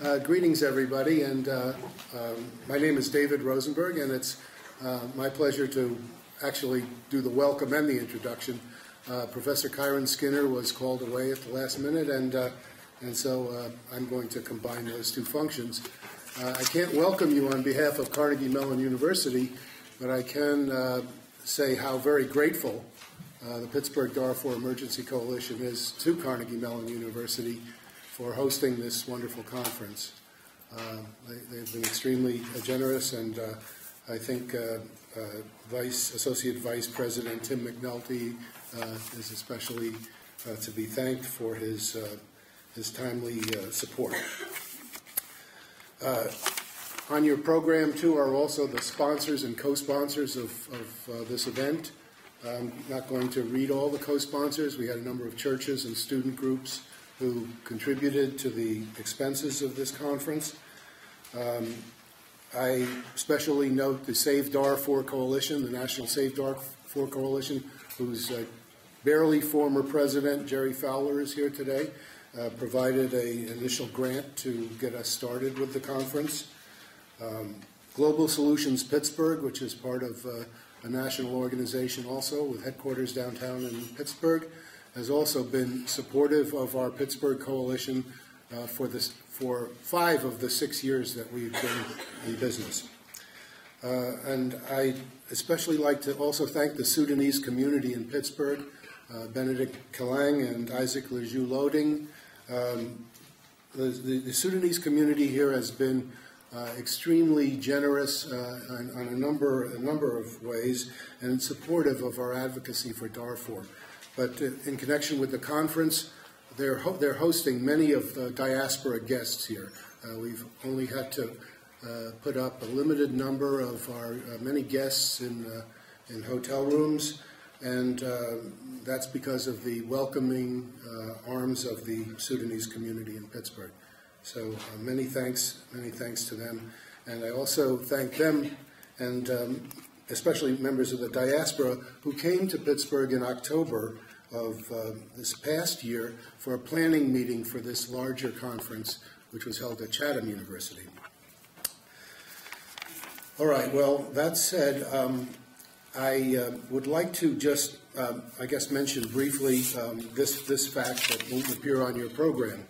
Greetings, everybody, and my name is David Rosenberg, and it's my pleasure to actually do the welcome and the introduction. Professor Kyron Skinner was called away at the last minute, and so I'm going to combine those two functions. I can't welcome you on behalf of Carnegie Mellon University, but I can say how very grateful the Pittsburgh Darfur Emergency Coalition is to Carnegie Mellon University for hosting this wonderful conference. They've been extremely generous, and I think Associate Vice President Tim McNulty is especially to be thanked for his timely support. On your program, too, are also the sponsors and co-sponsors of this event. I'm not going to read all the co-sponsors. We had a number of churches and student groups who contributed to the expenses of this conference. I especially note the Save Darfur Coalition, the National Save Darfur Coalition, whose barely former president, Jerry Fowler, is here today, provided an initial grant to get us started with the conference. Global Solutions Pittsburgh, which is part of a national organization also with headquarters downtown in Pittsburgh, has also been supportive of our Pittsburgh Coalition for 5 of the 6 years that we've been in business. And I especially like to also thank the Sudanese community in Pittsburgh, Benedict Kalang and Isaac Lejew Loading. The Sudanese community here has been extremely generous on a number of ways and supportive of our advocacy for Darfur. But in connection with the conference, they're hosting many of the diaspora guests here. We've only had to put up a limited number of our many guests in hotel rooms, and that's because of the welcoming arms of the Sudanese community in Pittsburgh. So many thanks to them. And I also thank them and especially members of the diaspora who came to Pittsburgh in October of this past year for a planning meeting for this larger conference, which was held at Chatham University. All right, well, that said, I would like to just, I guess, mention briefly this fact that won't appear on your program.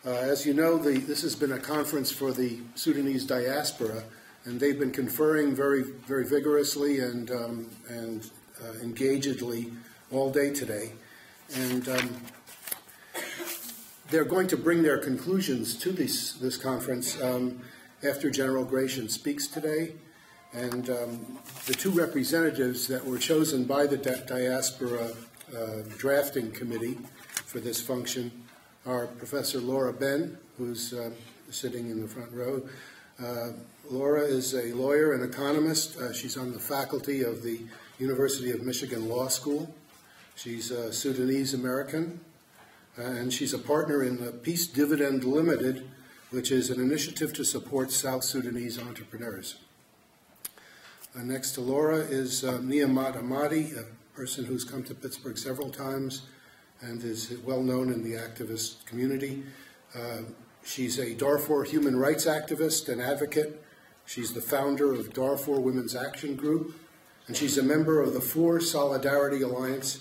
As you know, this has been a conference for the Sudanese diaspora, and they've been conferring very, very vigorously and engagedly all day today. And they're going to bring their conclusions to this conference after General Gration speaks today. And the 2 representatives that were chosen by the Diaspora Drafting Committee for this function are Professor Laura Ben, who's sitting in the front row. Laura is a lawyer and economist. She's on the faculty of the University of Michigan Law School. She's a Sudanese American, and she's a partner in the Peace Dividend Limited, which is an initiative to support South Sudanese entrepreneurs. Next to Laura is Niamat Ahmadi, a person who's come to Pittsburgh several times and is well known in the activist community. She's a Darfur human rights activist and advocate. She's the founder of Darfur Women's Action Group, and she's a member of the 4 Solidarity Alliance,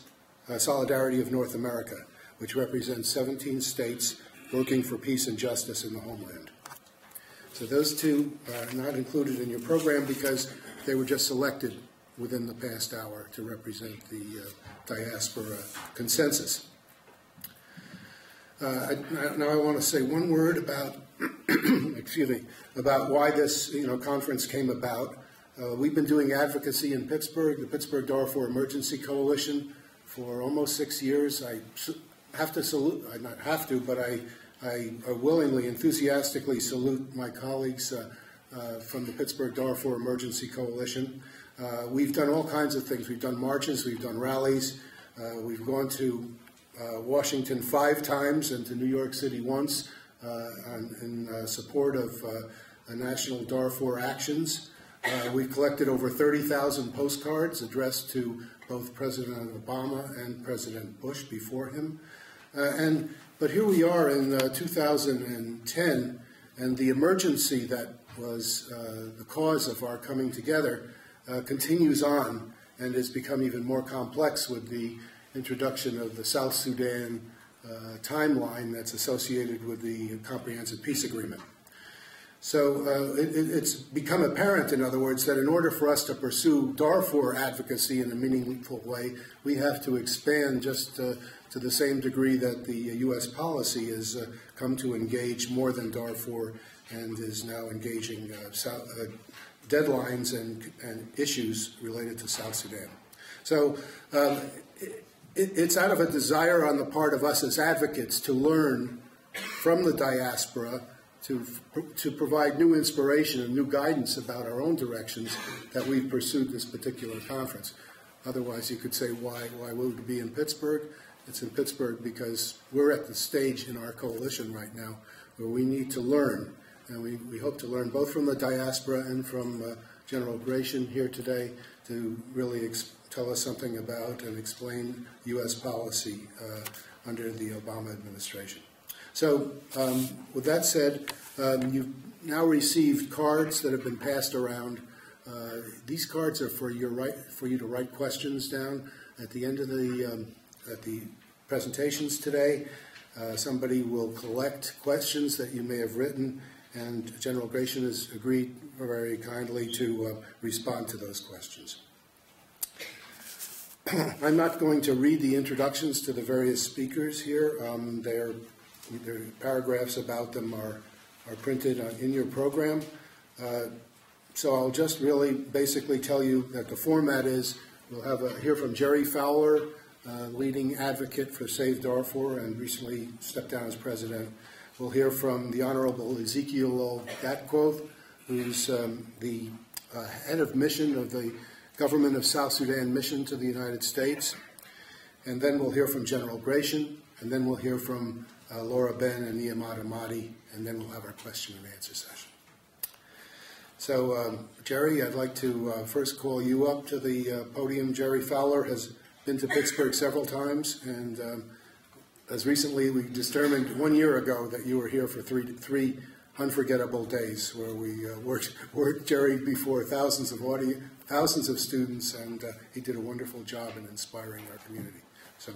Solidarity of North America, which represents 17 states working for peace and justice in the homeland. So those 2 are not included in your program because they were just selected within the past hour to represent the diaspora consensus. Now I want to say one word about, excuse me, about why this conference came about. We've been doing advocacy in Pittsburgh, the Pittsburgh Darfur Emergency Coalition, for almost 6 years. I have to salute, not have to, but I willingly, enthusiastically salute my colleagues from the Pittsburgh Darfur Emergency Coalition. We've done all kinds of things. We've done marches, we've done rallies, we've gone to Washington 5 times and to New York City once in support of national Darfur actions. We've collected over 30,000 postcards addressed to both President Obama and President Bush before him. But here we are in 2010, And the emergency that was the cause of our coming together continues on and has become even more complex with the introduction of the South Sudan timeline that's associated with the Comprehensive Peace Agreement. So it's become apparent, in other words, that in order for us to pursue Darfur advocacy in a meaningful way, we have to expand just to the same degree that the U.S. policy has come to engage more than Darfur and is now engaging deadlines and issues related to South Sudan. So it's out of a desire on the part of us as advocates to learn from the diaspora, to provide new inspiration and new guidance about our own directions that we've pursued this particular conference. Otherwise, you could say, why would it be in Pittsburgh? It's in Pittsburgh because we're at the stage in our coalition right now where we need to learn. And we hope to learn both from the diaspora and from General Gration here today to really tell us something about and explain U.S. policy under the Obama administration. So with that said, you've now received cards that have been passed around. These cards are for you to write questions down at the end of the presentations today. Somebody will collect questions that you may have written, and General Gration has agreed very kindly to respond to those questions. I'm not going to read the introductions to the various speakers here. Their paragraphs about them are printed in your program. So I'll just really basically tell you that the format is we'll hear from Jerry Fowler, leading advocate for Save Darfur and recently stepped down as president. We'll hear from the Honorable Ezekiel Lol Gatkuoth, who's the head of mission of the Government of South Sudan mission to the United States. And then we'll hear from General Gration, and then we'll hear from Laura Ben and Niamad Ahmadi, and then we'll have our question and answer session. So, Jerry, I'd like to first call you up to the podium. Jerry Fowler has been to Pittsburgh several times, and as recently we determined 1 year ago that you were here for three unforgettable days where we worked Jerry before thousands of students, and he did a wonderful job in inspiring our community. So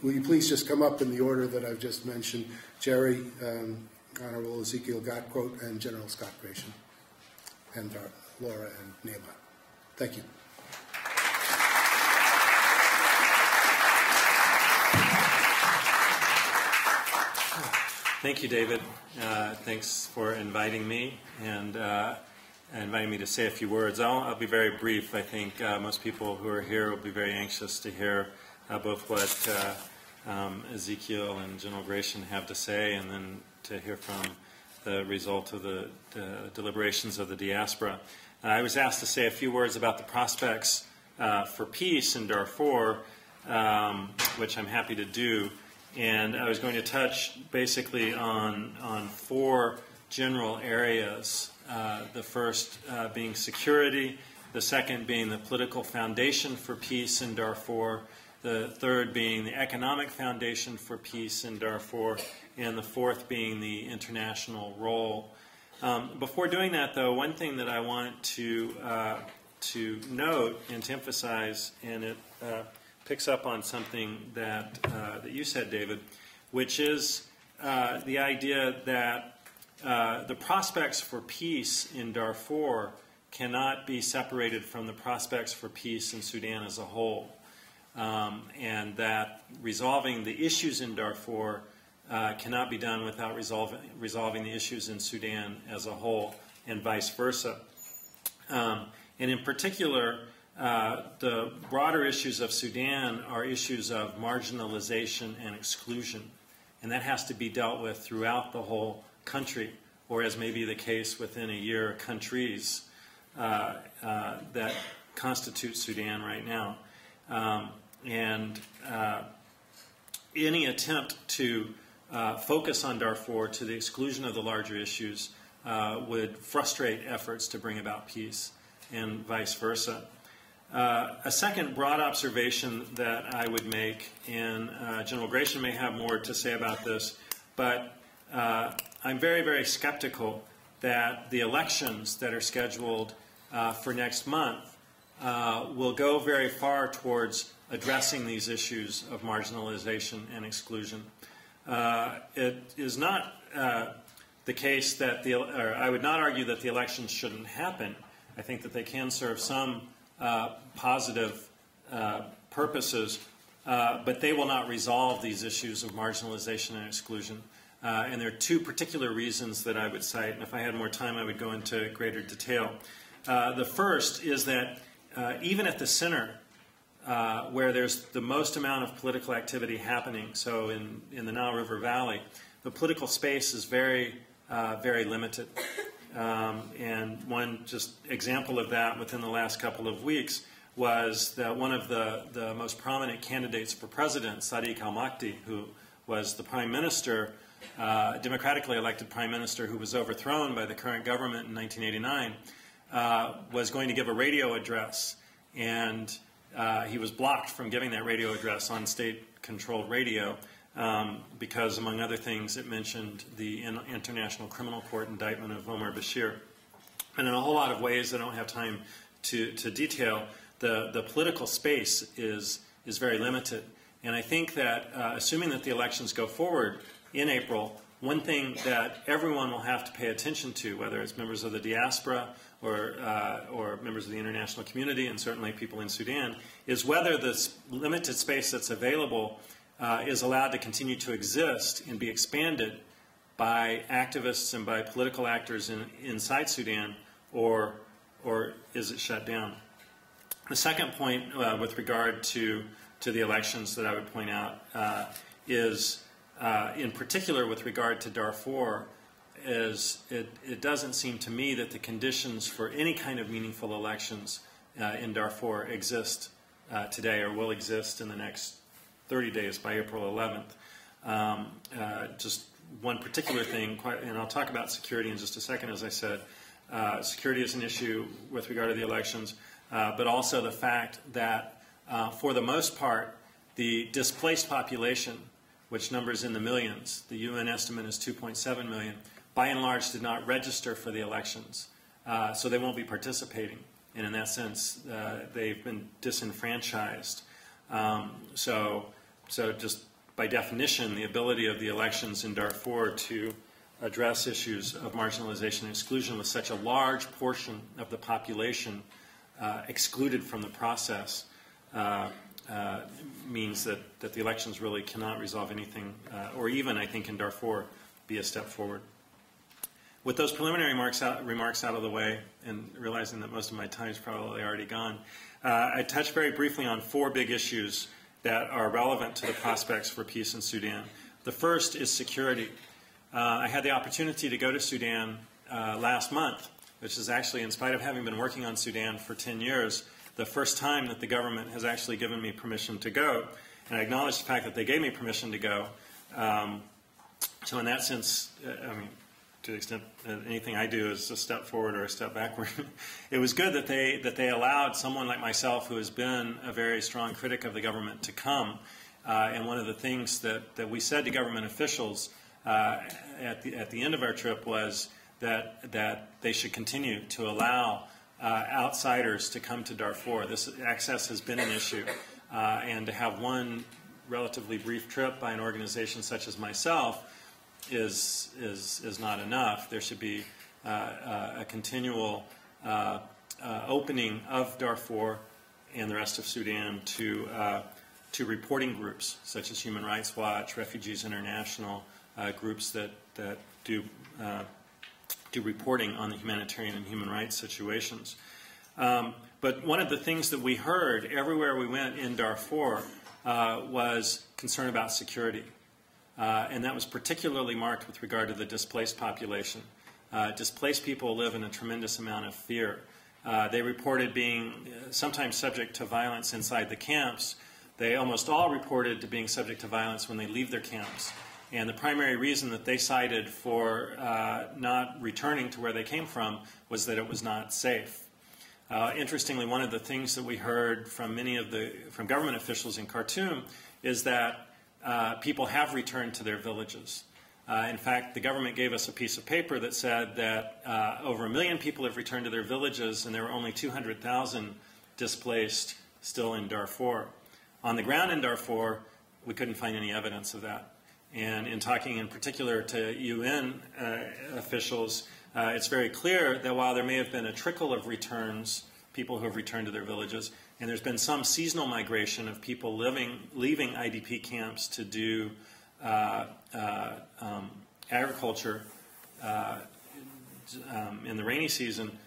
will you please just come up in the order that I've just mentioned? Jerry, Honorable Ezekiel Gatkuoth, and General Scott Gration, and Laura and Nehemiah. Thank you. Thank you, David. Thanks for inviting me and inviting me to say a few words. I'll be very brief. I think most people who are here will be very anxious to hear both what Ezekiel and General Gration have to say, and then to hear from the result of the deliberations of the diaspora. I was asked to say a few words about the prospects for peace in Darfur, which I'm happy to do. And I was going to touch basically on four general areas. The first being security, the second being the political foundation for peace in Darfur, the third being the economic foundation for peace in Darfur, and the fourth being the international role. Before doing that, though, one thing that I want to note and to emphasize, and it picks up on something that you said, David, which is the idea that the prospects for peace in Darfur cannot be separated from the prospects for peace in Sudan as a whole, and that resolving the issues in Darfur cannot be done without resolving the issues in Sudan as a whole, and vice versa. And in particular, the broader issues of Sudan are issues of marginalization and exclusion, and that has to be dealt with throughout the whole country, or as may be the case within a year, countries that constitute Sudan right now. And any attempt to focus on Darfur to the exclusion of the larger issues would frustrate efforts to bring about peace, and vice versa. A second broad observation that I would make, and General Gration may have more to say about this, but I'm very, very skeptical that the elections that are scheduled for next month will go very far towards addressing these issues of marginalization and exclusion. It is not the case that or I would not argue that the elections shouldn't happen. I think that they can serve some positive purposes, but they will not resolve these issues of marginalization and exclusion. And there are two particular reasons that I would cite, and if I had more time I would go into greater detail. The first is that even at the center, where there's the most amount of political activity happening, so in the Nile River Valley, the political space is very, very limited. And one just example of that within the last couple of weeks was that one of the most prominent candidates for president, Sadiq al-Mahdi, who was the prime minister, democratically elected prime minister who was overthrown by the current government in 1989, was going to give a radio address, and he was blocked from giving that radio address on state-controlled radio because, among other things, it mentioned the International Criminal Court indictment of Omar Bashir. And in a whole lot of ways I don't have time to detail, the political space is very limited. And I think that assuming that the elections go forward in April, one thing that everyone will have to pay attention to, whether it's members of the diaspora or members of the international community, and certainly people in Sudan, is whether this limited space that's available is allowed to continue to exist and be expanded by activists and by political actors inside Sudan, or is it shut down? The second point with regard to the elections that I would point out is, in particular with regard to Darfur, is it doesn't seem to me that the conditions for any kind of meaningful elections in Darfur exist today or will exist in the next 30 days by April 11th. Just one particular thing, and I'll talk about security in just a second, as I said. Security is an issue with regard to the elections, but also the fact that for the most part, the displaced population, which numbers in the millions, the UN estimate is 2.7 million, by and large did not register for the elections. So they won't be participating. And in that sense, they've been disenfranchised. So just by definition, the ability of the elections in Darfur to address issues of marginalization and exclusion with such a large portion of the population excluded from the process means that the elections really cannot resolve anything, or even, I think, in Darfur, be a step forward. With those preliminary remarks out of the way, and realizing that most of my time is probably already gone, I touched very briefly on four big issues that are relevant to the prospects for peace in Sudan. The first is security. I had the opportunity to go to Sudan last month, which is actually, in spite of having been working on Sudan for 10 years, the first time that the government has actually given me permission to go. And I acknowledge the fact that they gave me permission to go. So in that sense, I mean, to the extent that anything I do is a step forward or a step backward, it was good that they allowed someone like myself, who has been a very strong critic of the government, to come. And one of the things that we said to government officials at the end of our trip was that they should continue to allow outsiders to come to Darfur. This access has been an issue, and to have one relatively brief trip by an organization such as myself is not enough. There should be a continual opening of Darfur and the rest of Sudan to reporting groups such as Human Rights Watch, Refugees International, groups that do reporting on the humanitarian and human rights situations. But one of the things that we heard everywhere we went in Darfur was concern about security. And that was particularly marked with regard to the displaced population. Displaced people live in a tremendous amount of fear. They reported being sometimes subject to violence inside the camps. They almost all reported to being subject to violence when they leave their camps. And the primary reason that they cited for not returning to where they came from was that it was not safe. Interestingly, one of the things that we heard from from government officials in Khartoum is that people have returned to their villages. In fact, the government gave us a piece of paper that said that over 1 million people have returned to their villages, and there were only 200,000 displaced still in Darfur. On the ground in Darfur, we couldn't find any evidence of that. And in talking in particular to UN officials, it's very clear that while there may have been a trickle of returns, people who have returned to their villages, and there's been some seasonal migration of people leaving IDP camps to do agriculture in the rainy season,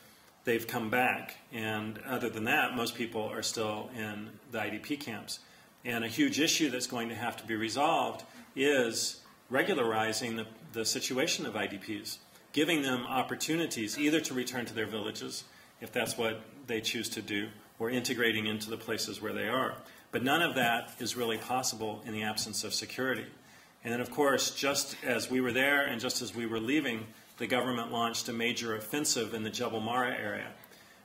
they've come back. And other than that, most people are still in the IDP camps. And a huge issue that's going to have to be resolved is regularizing the situation of IDPs, giving them opportunities either to return to their villages, if that's what they choose to do, or integrating into the places where they are. But none of that is really possible in the absence of security. And then, of course, just as we were there and just as we were leaving, the government launched a major offensive in the Jebel Mara area.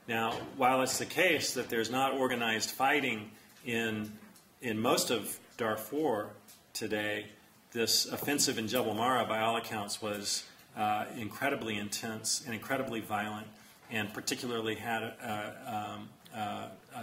Now, while it's the case that there's not organized fighting in most of Darfur today, this offensive in Jebel Mara, by all accounts, was incredibly intense and incredibly violent, and particularly had a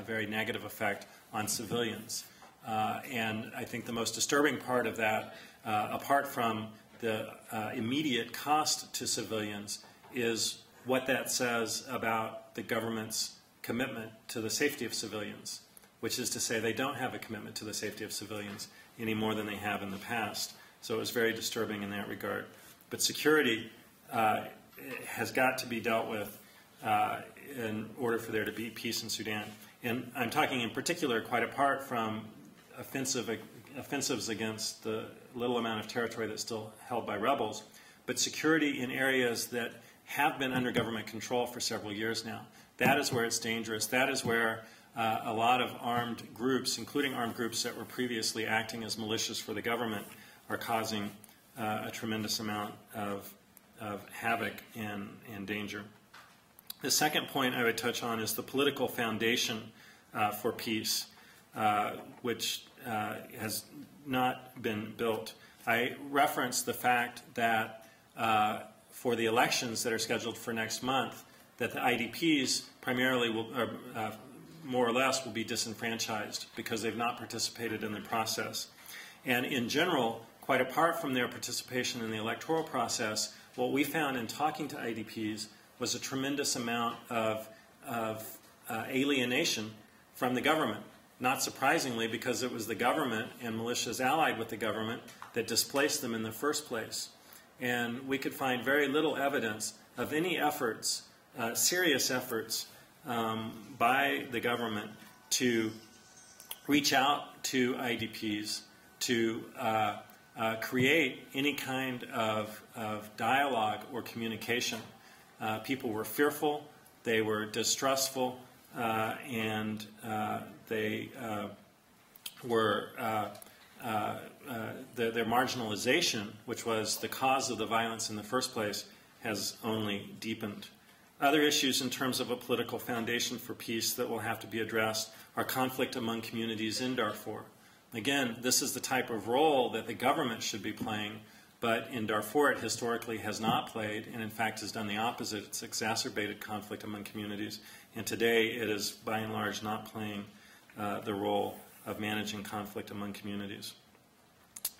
very negative effect on civilians. And I think the most disturbing part of that, apart from the immediate cost to civilians, is what that says about the government's commitment to the safety of civilians, which is to say they don't have a commitment to the safety of civilians any more than they have in the past. So it was very disturbing in that regard. But security has got to be dealt with in order for there to be peace in Sudan. And I'm talking in particular, quite apart from offensives against the little amount of territory that's still held by rebels, but security in areas that have been under government control for several years now. That is where it's dangerous. That is where a lot of armed groups, including armed groups that were previously acting as militias for the government, are causing a tremendous amount of havoc and danger. The second point I would touch on is the political foundation for peace, which has not been built. I referenced the fact that for the elections that are scheduled for next month, that the IDPs primarily will, more or less, will be disenfranchised because they've not participated in the process. And in general, quite apart from their participation in the electoral process, what we found in talking to IDPs was a tremendous amount of alienation from the government. Not surprisingly, because it was the government and militias allied with the government that displaced them in the first place. And we could find very little evidence of any efforts, serious efforts, by the government to reach out to IDPs, to create any kind of dialogue or communication. People were fearful, they were distrustful, and they were their marginalization, which was the cause of the violence in the first place, has only deepened. Other issues in terms of a political foundation for peace that will have to be addressed are conflict among communities in Darfur. Again, this is the type of role that the government should be playing, but in Darfur it historically has not played, and in fact has done the opposite. It's exacerbated conflict among communities, and today it is by and large not playing the role of managing conflict among communities.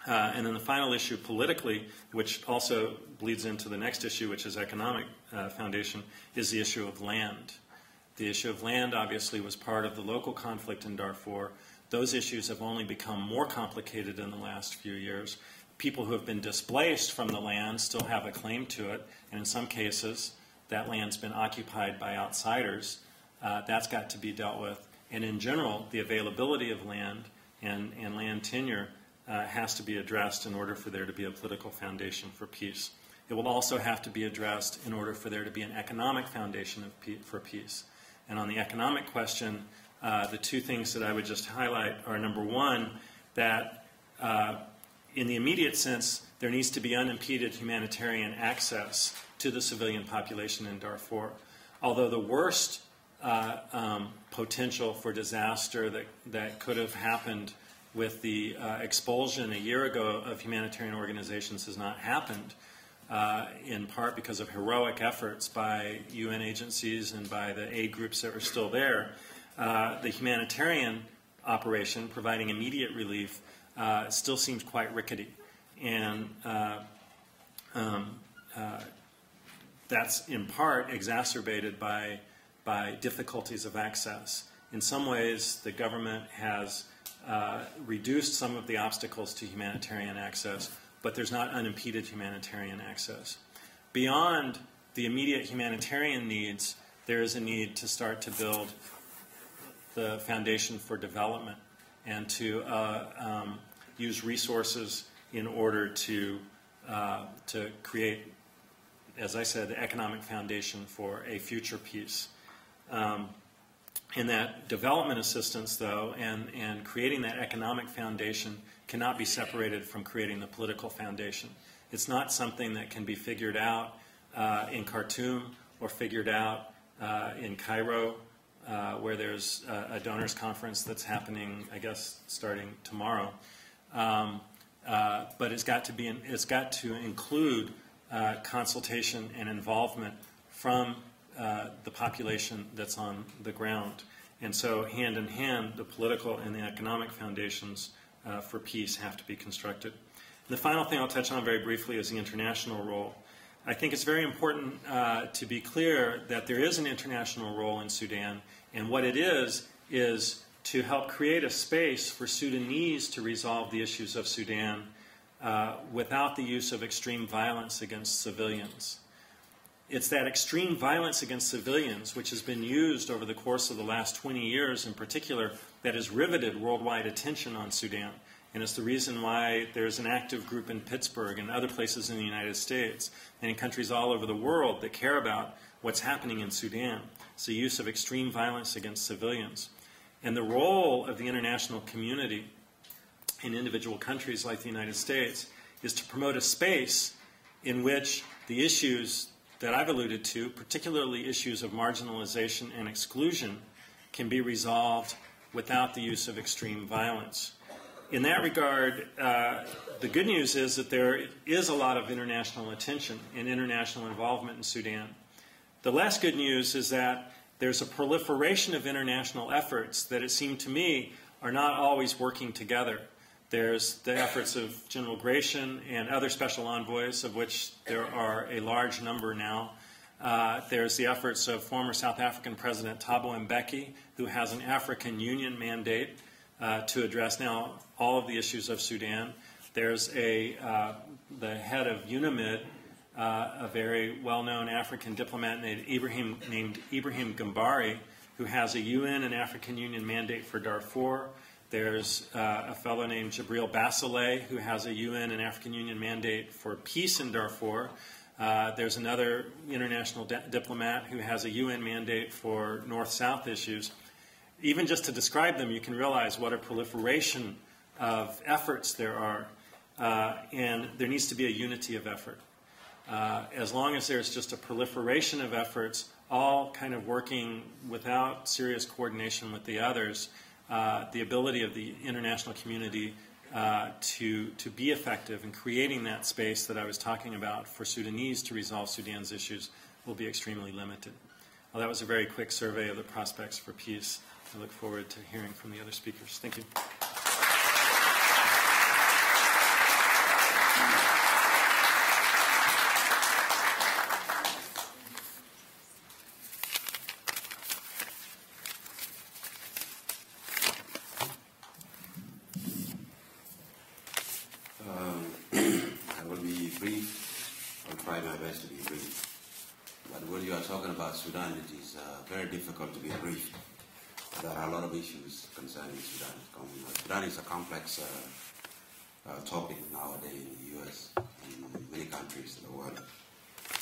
And then the final issue politically, which also bleeds into the next issue, which is economic foundation, is the issue of land. The issue of land obviously was part of the local conflict in Darfur. Those issues have only become more complicated in the last few years. People who have been displaced from the land still have a claim to it, and in some cases that land's been occupied by outsiders. That's got to be dealt with. And in general, the availability of land and land tenure has to be addressed in order for there to be a political foundation for peace. It will also have to be addressed in order for there to be an economic foundation for peace. And on the economic question, the two things that I would just highlight are, number one, that in the immediate sense, there needs to be unimpeded humanitarian access to the civilian population in Darfur. Although the worst potential for disaster that could have happened with the expulsion a year ago of humanitarian organizations has not happened, in part because of heroic efforts by UN agencies and by the aid groups that were still there. The humanitarian operation, providing immediate relief, still seems quite rickety. And that's in part exacerbated by difficulties of access. In some ways, the government has reduced some of the obstacles to humanitarian access, but there's not unimpeded humanitarian access. Beyond the immediate humanitarian needs, there is a need to start to build the foundation for development and to use resources in order to create, as I said, the economic foundation for a future peace. And that development assistance, though, and creating that economic foundation cannot be separated from creating the political foundation. It's not something that can be figured out in Khartoum or figured out in Cairo, where there's a donors conference that's happening, I guess, starting tomorrow. But it's got to include consultation and involvement from the population that's on the ground. And so hand in hand, the political and the economic foundations for peace have to be constructed. And the final thing I'll touch on very briefly is the international role. I think it's very important to be clear that there is an international role in Sudan, and what it is to help create a space for Sudanese to resolve the issues of Sudan without the use of extreme violence against civilians. It's that extreme violence against civilians, which has been used over the course of the last 20 years in particular, that has riveted worldwide attention on Sudan. And it's the reason why there's an active group in Pittsburgh and other places in the United States and in countries all over the world that care about what's happening in Sudan. It's the use of extreme violence against civilians. And the role of the international community in individual countries like the United States is to promote a space in which the issues that I've alluded to, particularly issues of marginalization and exclusion, can be resolved without the use of extreme violence. In that regard, the good news is that there is a lot of international attention and international involvement in Sudan. The less good news is that there's a proliferation of international efforts that it seemed to me are not always working together. There's the efforts of General Gration and other special envoys, of which there are a large number now. There's the efforts of former South African President Thabo Mbeki, who has an African Union mandate to address now all of the issues of Sudan. There's the head of UNAMID, a very well-known African diplomat named Ibrahim Gambari, who has a UN and African Union mandate for Darfur. There's a fellow named Jibril Basileh, who has a UN and African Union mandate for peace in Darfur. There's another international diplomat who has a UN mandate for North-South issues. Even just to describe them, you can realize what a proliferation of efforts there are, and there needs to be a unity of effort. As long as there's just a proliferation of efforts, all kind of working without serious coordination with the others, the ability of the international community to be effective in creating that space that I was talking about for Sudanese to resolve Sudan's issues will be extremely limited. Well, that was a very quick survey of the prospects for peace. I look forward to hearing from the other speakers. Thank you. Sudan, it is very difficult to be briefed. There are a lot of issues concerning Sudan. Sudan is a complex topic nowadays in the U.S. and many countries in the world.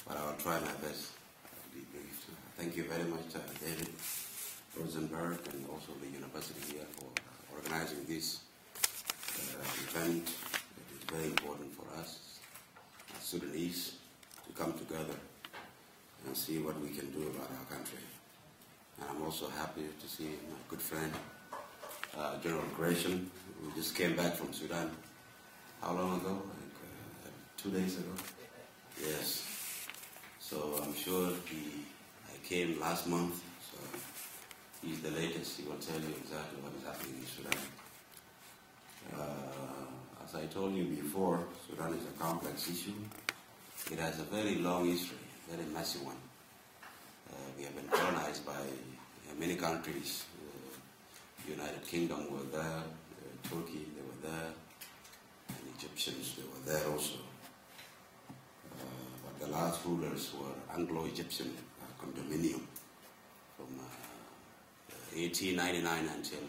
But I will try my best to be brief. Thank you very much, David Rosenberg, and also the university here for organizing this event. It is very important for us, as Sudanese, to come together and see what we can do about our country. And I'm also happy to see my good friend, General Gration, who just came back from Sudan. How long ago? Like 2 days ago? Yes. So I'm sure I came last month, so he's the latest. He will tell you exactly what is happening in Sudan. As I told you before, Sudan is a complex issue. It has a very long history, very messy one. We have been colonized by many countries. United Kingdom were there, Turkey, they were there, and Egyptians, they were there also. But the last rulers were Anglo-Egyptian condominium from 1899 until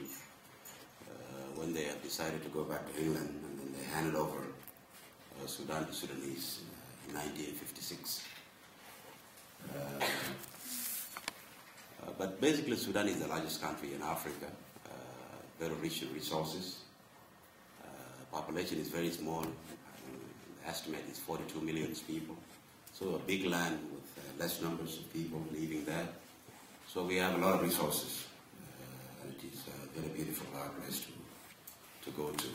when they have decided to go back to England, and then they handed over Sudan to Sudanese in 1956. But basically Sudan is the largest country in Africa, very rich in resources. Population is very small. The estimate is 42 million people. So a big land with less numbers of people living there. So we have a lot of resources. And it is a very beautiful place to go to.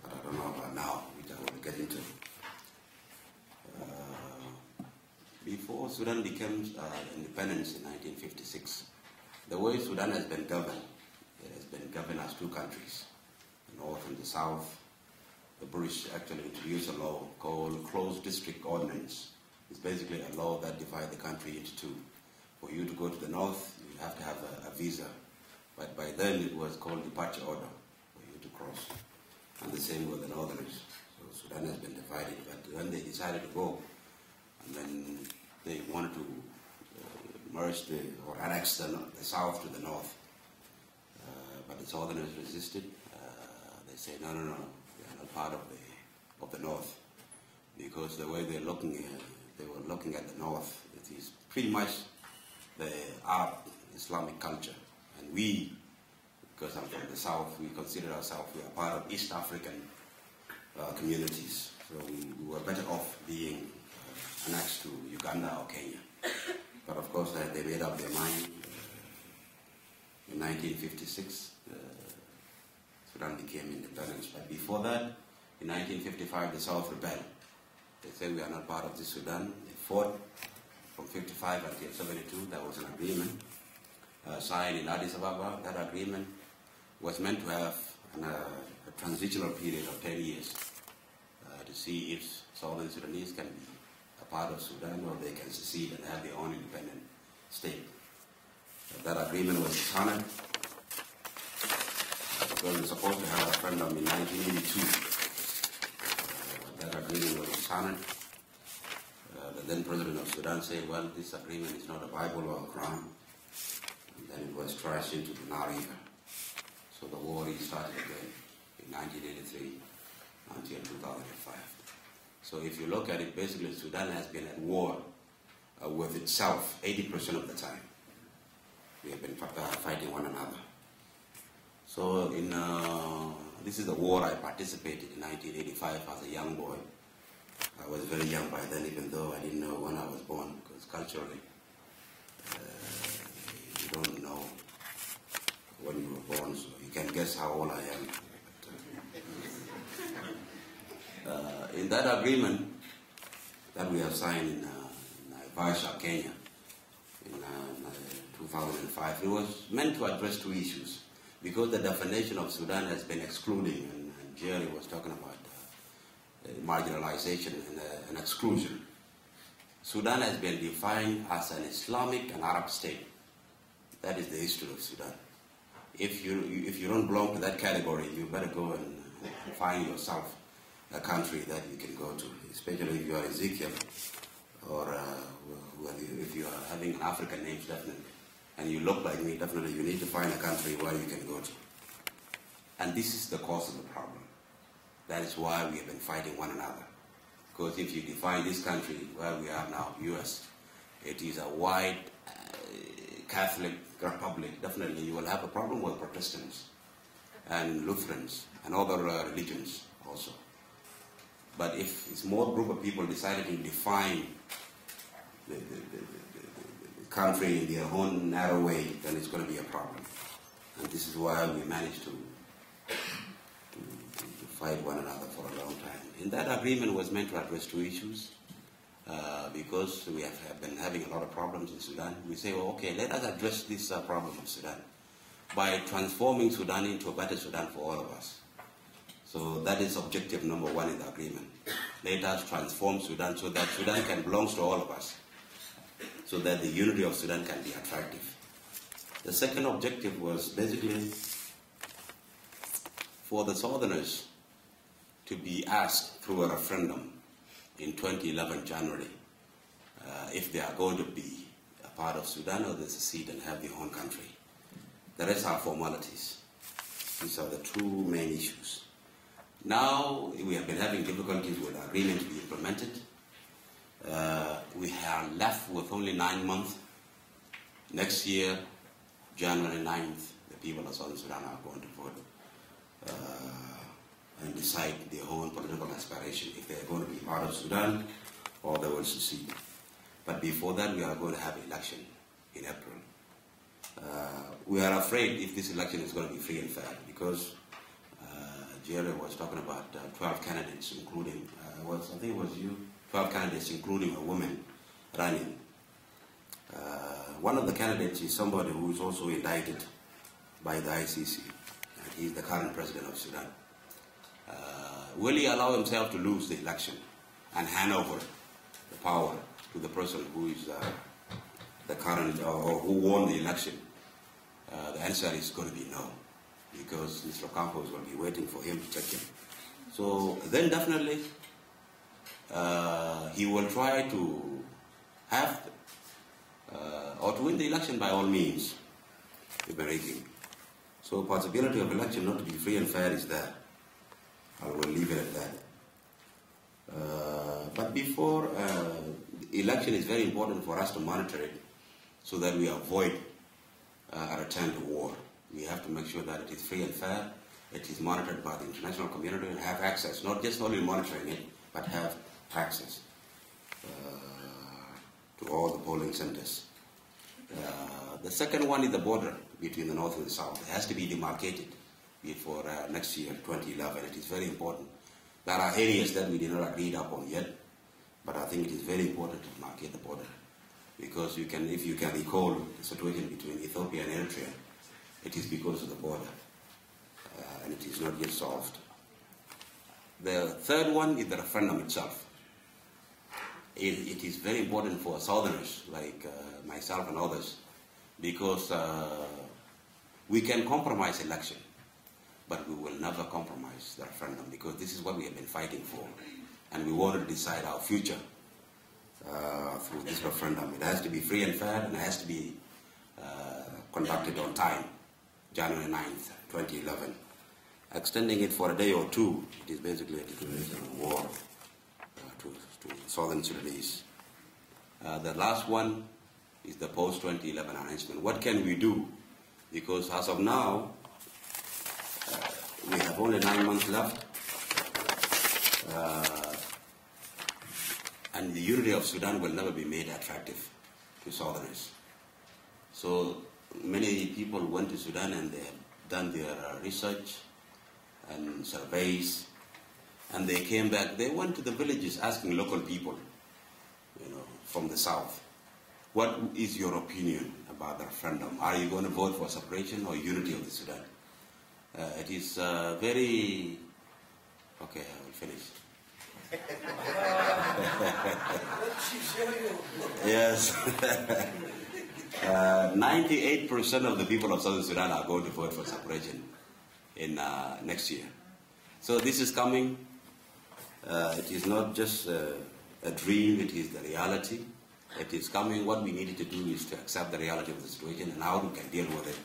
But I don't know about now, which I will get into. Before Sudan became independence in 1956, the way Sudan has been governed, it has been governed as two countries, the North and the South. The British actually introduced a law called Closed District Ordinance. It's basically a law that divides the country into two. For you to go to the North, you have to have a visa. But by then it was called departure order for you to cross. And the same with the Northerners. So Sudan has been divided. But when they decided to go, and then they wanted to merge or annex the South to the North. But the Southerners resisted. They said, no, we are not part of the North. Because the way they were looking at the North, it is pretty much the Arab Islamic culture. And we, because I'm from the South, we consider ourselves, we are part of East African communities. So we were better off being annexed to Uganda or Kenya. But of course they made up their mind. In 1956, Sudan became independent. But before that, in 1955, the South rebelled. They said we are not part of this Sudan. They fought from 55 until 72. There was an agreement signed in Addis Ababa. That agreement was meant to have a transitional period of 10 years to see if Southern Sudanese can be a part of Sudan or they can secede and have their own independent state. That agreement was signed because we were supposed to have a referendum in 1982. That agreement was signed. The then President of Sudan said, well, this agreement is not a Bible or a Quran. And then it was trashed into the Nile River. So the war restarted again in 1983 until 2005. So if you look at it, basically Sudan has been at war with itself 80% of the time. We have been fighting one another. So this is the war I participated in 1985 as a young boy. I was very young by then, even though I didn't know when I was born, because culturally, you don't know when you were born, so you can guess how old I am. In that agreement that we have signed in Naivasha, Kenya, in 2005, it was meant to address two issues, because the definition of Sudan has been excluding, and Jerry was talking about marginalization and exclusion. Sudan has been defined as an Islamic and Arab state. That is the history of Sudan. If you don't belong to that category, you better go and find yourself a country that you can go to, especially if you are Ezekiel, or if you are having an African name, definitely, and you look like me, definitely you need to find a country where you can go to. And this is the cause of the problem. That is why we have been fighting one another. Because if you define this country where we are now, US, it is a white Catholic republic, definitely you will have a problem with Protestants and Lutherans and other religions also. But if a small group of people decided to define the country in their own narrow way, then it's going to be a problem. And this is why we managed to fight one another for a long time. And that agreement was meant to address two issues. Because we have been having a lot of problems in Sudan, we say, well, okay, let us address this problem of Sudan by transforming Sudan into a better Sudan for all of us. So that is objective number one in the agreement. Let us transform Sudan so that Sudan can belong to all of us, so that the unity of Sudan can be attractive. The second objective was basically for the Southerners to be asked through a referendum in 2011 January if they are going to be a part of Sudan or they secede and have their own country. The rest are formalities. These are the two main issues. Now we have been having difficulties with the agreement to be implemented. We are left with only 9 months. Next year, January 9th, the people of Southern Sudan are going to vote and decide their own political aspiration, if they are going to be part of Sudan or they will secede. But before that, we are going to have an election in April. We are afraid if this election is going to be free and fair, because Jerry was talking about 12 candidates, including, I think it was you, 12 candidates, including a woman running. One of the candidates is somebody who is also indicted by the ICC. He is the current president of Sudan. Will he allow himself to lose the election and hand over the power to the person who is the current, or who won the election? The answer is going to be no, because Mr. Campos will be waiting for him to check him. So then definitely he will try to have, or to win the election by all means, if rigging. So possibility of election not to be free and fair is there. I will leave it at that. But before election, is very important for us to monitor it so that we avoid a return to war. We have to make sure that it is free and fair, it is monitored by the international community, and have access, not just only monitoring it, but have access to all the polling centers. The second one is the border between the north and the south. It has to be demarcated before next year, 2011. It is very important. There are areas that we did not agree upon yet, but I think it is very important to demarcate the border, because if you can recall the situation between Ethiopia and Eritrea, it is because of the border, and it is not yet solved. The third one is the referendum itself. It is very important for Southerners like myself and others, because we can compromise election, but we will never compromise the referendum, because this is what we have been fighting for, and we want to decide our future through this referendum. It has to be free and fair, and it has to be conducted on time, January 9th, 2011. Extending it for a day or two, it is basically a declaration of war to Southern Sudanese. The last one is the post-2011 arrangement. What can we do? Because as of now, we have only 9 months left, and the unity of Sudan will never be made attractive to Southerners. So many people went to Sudan and they have done their research and surveys, and they came back. They went to the villages asking local people, from the south, what is your opinion about the referendum? Are you going to vote for separation or unity of the Sudan? It is very... Okay, I will finish. Yes. 98% of the people of Southern Sudan are going to vote for separation in next year. So this is coming. It is not just a dream, it is the reality. It is coming. What we needed to do is to accept the reality of the situation and how we can deal with it.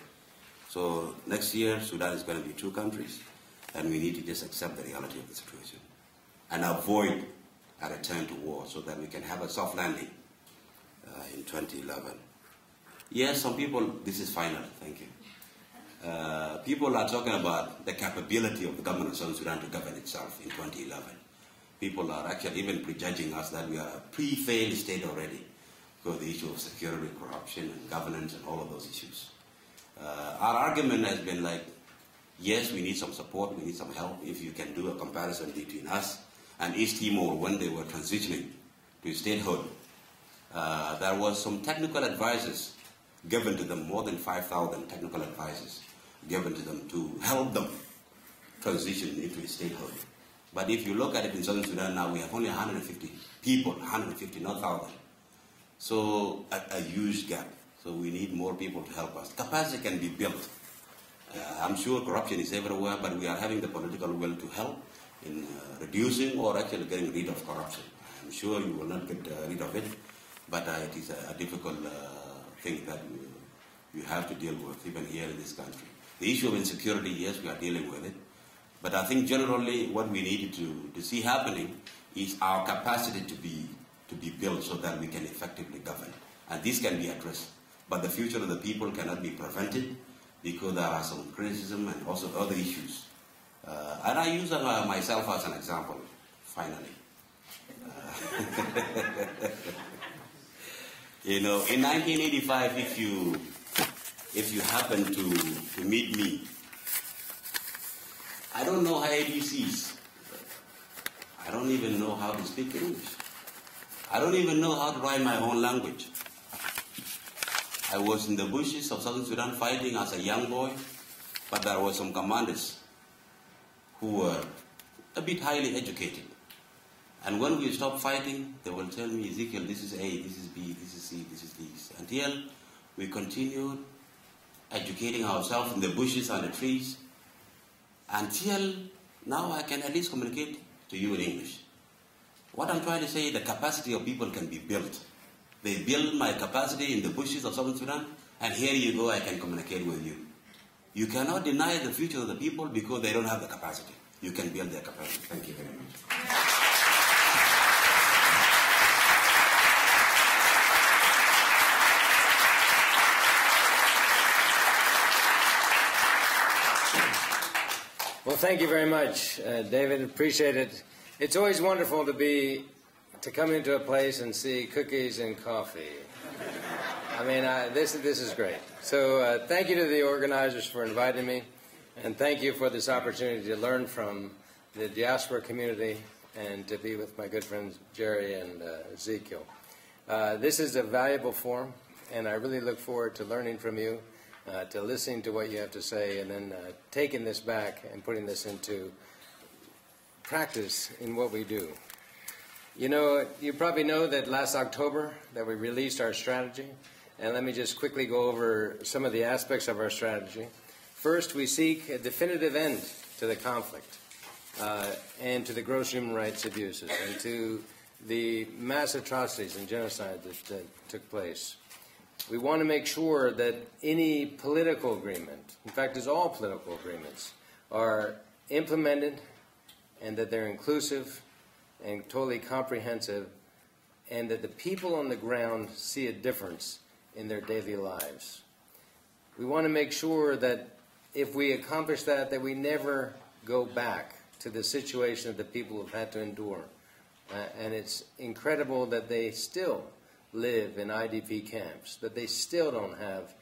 So next year, Sudan is going to be 2 countries, and we need to just accept the reality of the situation and avoid a return to war so that we can have a soft landing in 2011. Yes, some people, this is final, thank you. People are talking about the capability of the government of South Sudan to govern itself in 2011. People are actually even prejudging us that we are a pre-failed state already, because the issue of security, corruption, and governance, and all of those issues. Our argument has been like, yes, we need some support, we need some help. If you can do a comparison between us and East Timor when they were transitioning to statehood, there was some technical advices given to them, more than 5,000 technical advices given to them to help them transition into statehood. But if you look at it in Southern Sudan now, we have only 150 people, 150, not 1,000. So a huge gap. So we need more people to help us. Capacity can be built. I'm sure corruption is everywhere, but we are having the political will to help in reducing or actually getting rid of corruption. I'm sure you will not get rid of it, but it is a difficult thing that you have to deal with, even here in this country. The issue of insecurity, yes, we are dealing with it. But I think generally what we need to see happening is our capacity to be built so that we can effectively govern. And this can be addressed. But the future of the people cannot be prevented because there are some criticism and also other issues. And I use myself as an example, finally. You know, in 1985, if you happen to meet me, I don't know ABCs. I don't even know how to speak English. I don't even know how to write my own language. I was in the bushes of Southern Sudan fighting as a young boy, but there were some commanders who were a bit highly educated. And when we stopped fighting, they will tell me, Ezekiel, this is A, this is B, this is C, this is D. Until we continued educating ourselves in the bushes and the trees, until now I can at least communicate to you in English. What I'm trying to say, the capacity of people can be built. They build my capacity in the bushes of Southern Sudan, and here you go, I can communicate with you. You cannot deny the future of the people because they don't have the capacity. You can build their capacity. Thank you very much. Well, thank you very much, David. Appreciate it. It's always wonderful to come into a place and see cookies and coffee. I mean, this is great. So thank you to the organizers for inviting me, and thank you for this opportunity to learn from the Diaspora community and to be with my good friends Jerry and Ezekiel. This is a valuable forum, and I really look forward to learning from you, to listening to what you have to say, and then taking this back and putting this into practice in what we do. You know, you probably know that last October that we released our strategy, and let me just quickly go over some of the aspects of our strategy. First, we seek a definitive end to the conflict and to the gross human rights abuses and to the mass atrocities and genocide that took place. We want to make sure that any political agreement, in fact, as all political agreements, are implemented and that they're inclusive and totally comprehensive, and that the people on the ground see a difference in their daily lives. We want to make sure that if we accomplish that, that we never go back to the situation that the people have had to endure. And it's incredible that they still live in IDP camps, that they still don't have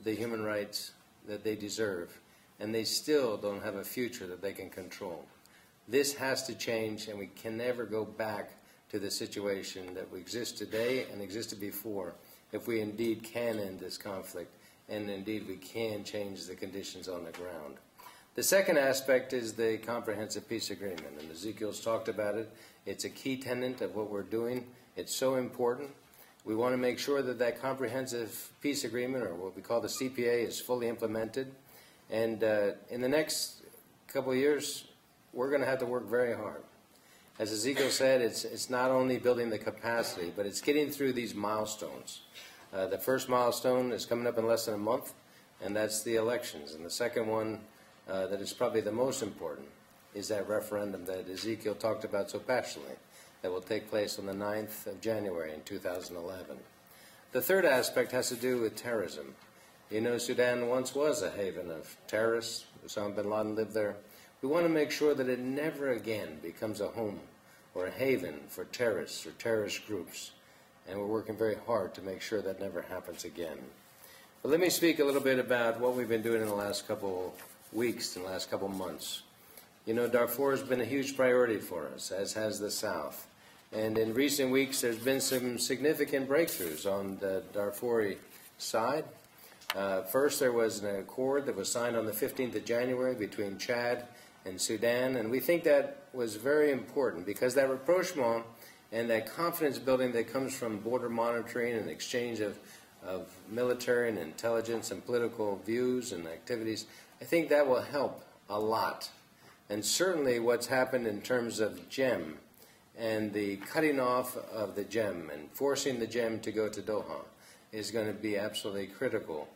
the human rights that they deserve, and they still don't have a future that they can control. This has to change, and we can never go back to the situation that we exist today and existed before if we indeed can end this conflict and indeed we can change the conditions on the ground. The second aspect is the comprehensive peace agreement, and Ezekiel's talked about it. It's a key tenet of what we're doing. It's so important. We want to make sure that that comprehensive peace agreement, or what we call the CPA, is fully implemented. And in the next couple of years, we're going to have to work very hard. As Ezekiel said, it's not only building the capacity, but it's getting through these milestones. The first milestone is coming up in less than a month, and that's the elections. And the second one, that is probably the most important, is that referendum that Ezekiel talked about so passionately, that will take place on the 9th of January in 2011. The third aspect has to do with terrorism. You know, Sudan once was a haven of terrorists. Osama bin Laden lived there. We want to make sure that it never again becomes a home or a haven for terrorists or terrorist groups. And we're working very hard to make sure that never happens again. But let me speak a little bit about what we've been doing in the last couple weeks and the last couple months. You know, Darfur has been a huge priority for us, as has the South. And in recent weeks, there's been some significant breakthroughs on the Darfuri side. First, there was an accord that was signed on the 15th of January between Chad and Sudan, and we think that was very important because that rapprochement and that confidence building that comes from border monitoring and exchange of military and intelligence and political views and activities, I think that will help a lot. And certainly what's happened in terms of GEM and the cutting off of the GEM and forcing the GEM to go to Doha is going to be absolutely critical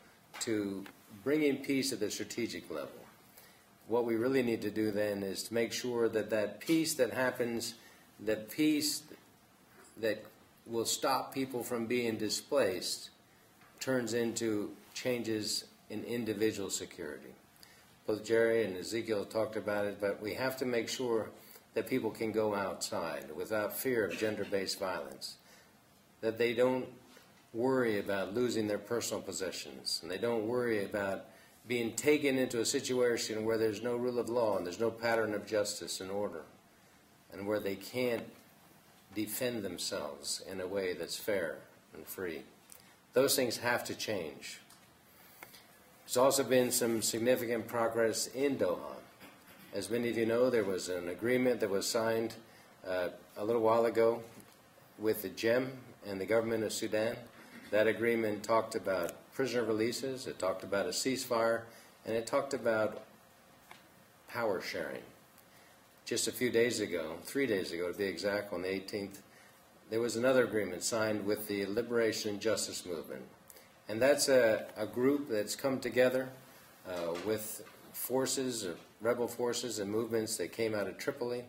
to bringing peace at the strategic level. What we really need to do then is to make sure that that peace that happens, that peace that will stop people from being displaced, turns into changes in individual security. Both Jerry and Ezekiel talked about it, but we have to make sure that people can go outside without fear of gender-based violence, that they don't worry about losing their personal possessions, and they don't worry about being taken into a situation where there's no rule of law and there's no pattern of justice and order, and where they can't defend themselves in a way that's fair and free. Those things have to change. There's also been some significant progress in Doha. As many of you know, there was an agreement that was signed a little while ago with the GEM and the Government of Sudan. That agreement talked about prisoner releases, it talked about a ceasefire, and it talked about power sharing. Just a few days ago, 3 days ago to be exact, on the 18th, there was another agreement signed with the Liberation and Justice Movement. And that's a group that's come together with forces, rebel forces and movements that came out of Tripoli,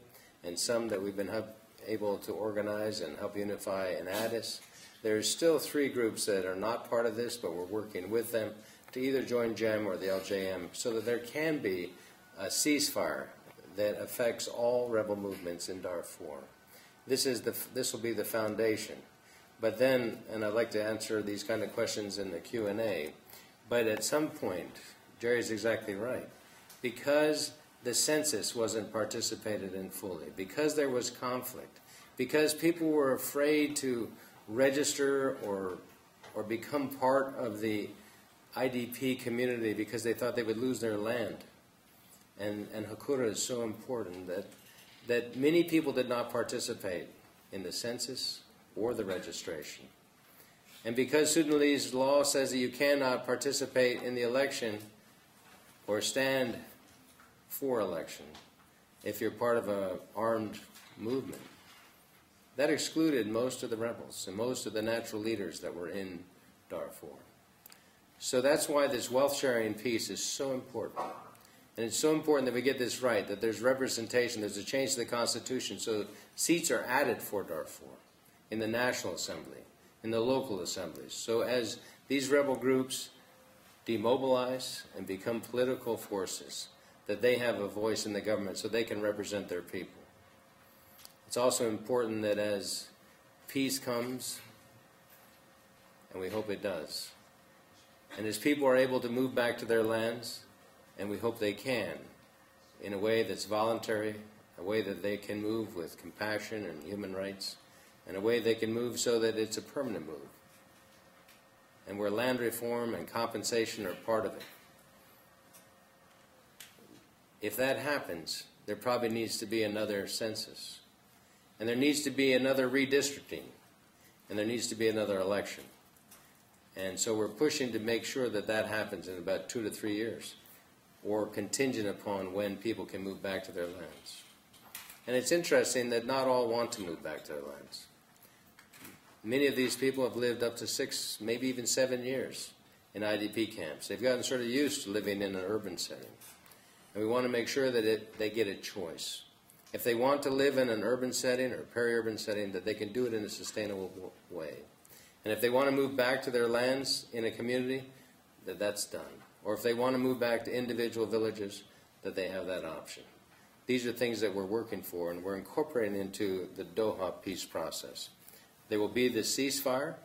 and some that we've been able to organize and help unify in Addis. There's still 3 groups that are not part of this, but we're working with them to either join GEM or the LJM so that there can be a ceasefire that affects all rebel movements in Darfur. This will be the foundation. But then, and I'd like to answer these kind of questions in the Q&A, but at some point, Jerry's exactly right, because the census wasn't participated in fully, because there was conflict, because people were afraid to register or become part of the IDP community because they thought they would lose their land. And Hakura is so important that many people did not participate in the census or the registration. And because Sudanese law says that you cannot participate in the election or stand for election if you're part of an armed movement, that excluded most of the rebels and most of the natural leaders that were in Darfur. So that's why this wealth sharing piece is so important. And it's so important that we get this right, that there's representation, there's a change to the Constitution, so seats are added for Darfur in the National Assembly, in the local assemblies. So as these rebel groups demobilize and become political forces, that they have a voice in the government so they can represent their people. It's also important that as peace comes, and we hope it does, and as people are able to move back to their lands, and we hope they can, in a way that's voluntary, a way that they can move with compassion and human rights, and a way they can move so that it's a permanent move, and where land reform and compensation are part of it. If that happens, there probably needs to be another census, and there needs to be another redistricting, and there needs to be another election. And so we're pushing to make sure that that happens in about 2 to 3 years, or contingent upon when people can move back to their lands. And it's interesting that not all want to move back to their lands. Many of these people have lived up to 6, maybe even 7 years in IDP camps. They've gotten sort of used to living in an urban setting. And we want to make sure that they get a choice. If they want to live in an urban setting or peri-urban setting, that they can do it in a sustainable way. And if they want to move back to their lands in a community, that's done. Or if they want to move back to individual villages, that they have that option. These are things that we're working for, and we're incorporating into the Doha peace process. There will be the ceasefire,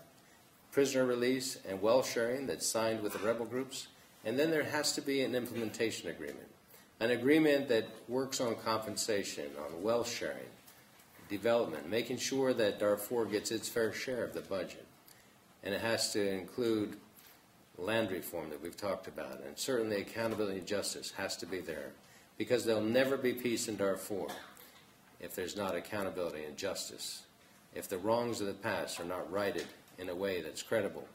prisoner release and wealth sharing that's signed with the rebel groups. And then there has to be an implementation agreement, an agreement that works on compensation, on wealth sharing, development, making sure that Darfur gets its fair share of the budget. And it has to include land reform that we've talked about, and certainly accountability and justice has to be there, because there'll never be peace in Darfur if there's not accountability and justice, if the wrongs of the past are not righted in a way that's credible,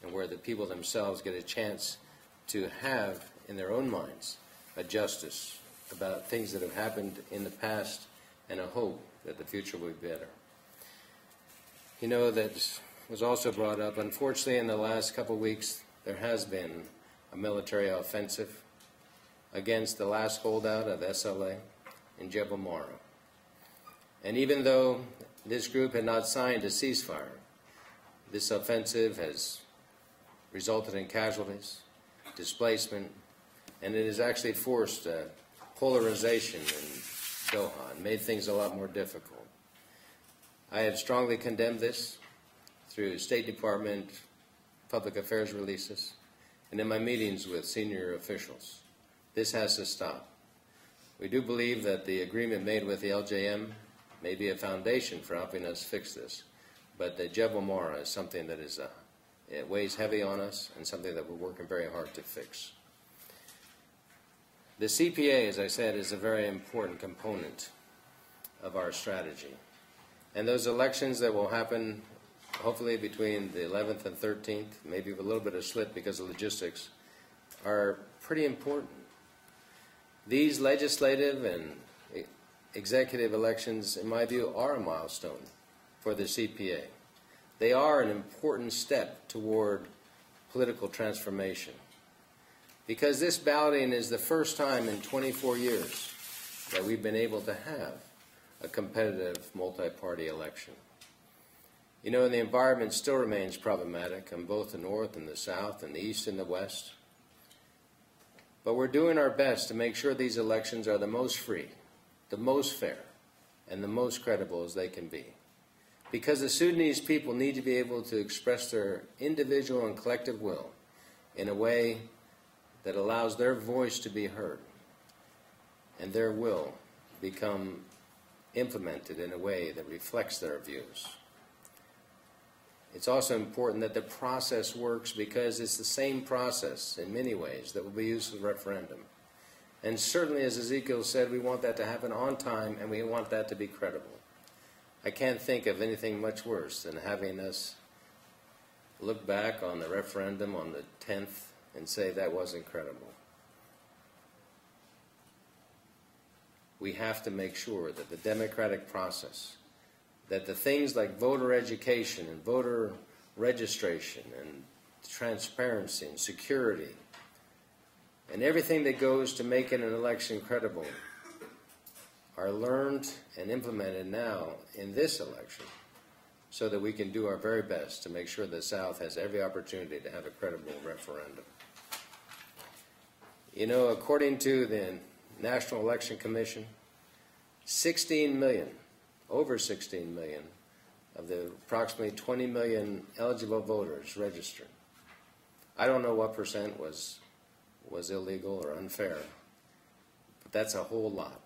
and where the people themselves get a chance to have in their own minds a justice about things that have happened in the past and a hope that the future will be better. You know, that was also brought up, unfortunately, in the last couple of weeks, there has been a military offensive against the last holdout of SLA in Jebel Mara. And even though this group had not signed a ceasefire, this offensive has resulted in casualties, displacement, and it has actually forced polarization in Doha and made things a lot more difficult. I have strongly condemned this through State Department public affairs releases and in my meetings with senior officials. This has to stop. We do believe that the agreement made with the LJM may be a foundation for helping us fix this, but the Jebel Mara is something that is it weighs heavy on us and something that we're working very hard to fix. The CPA, as I said, is a very important component of our strategy. And those elections that will happen hopefully between the 11th and 13th, maybe with a little bit of slip because of logistics, are pretty important. These legislative and executive elections, in my view, are a milestone for the CPA. They are an important step toward political transformation, because this balloting is the first time in 24 years that we've been able to have a competitive multi-party election. You know, the environment still remains problematic on both the north and the south and the east and the west. But we're doing our best to make sure these elections are the most free, the most fair, and the most credible as they can be. Because the Sudanese people need to be able to express their individual and collective will in a way that allows their voice to be heard and their will become implemented in a way that reflects their views. It's also important that the process works, because it's the same process in many ways that will be used for the referendum. And certainly, as Ezekiel said, we want that to happen on time, and we want that to be credible. I can't think of anything much worse than having us look back on the referendum on the 10th and say that wasn't credible. We have to make sure that the democratic process, that the things like voter education and voter registration and transparency and security and everything that goes to making an election credible are learned and implemented now in this election, so that we can do our very best to make sure the South has every opportunity to have a credible referendum. You know, according to the National Election Commission, 16 million, over 16 million of the approximately 20 million eligible voters registered. I don't know what percent was illegal or unfair, but that's a whole lot.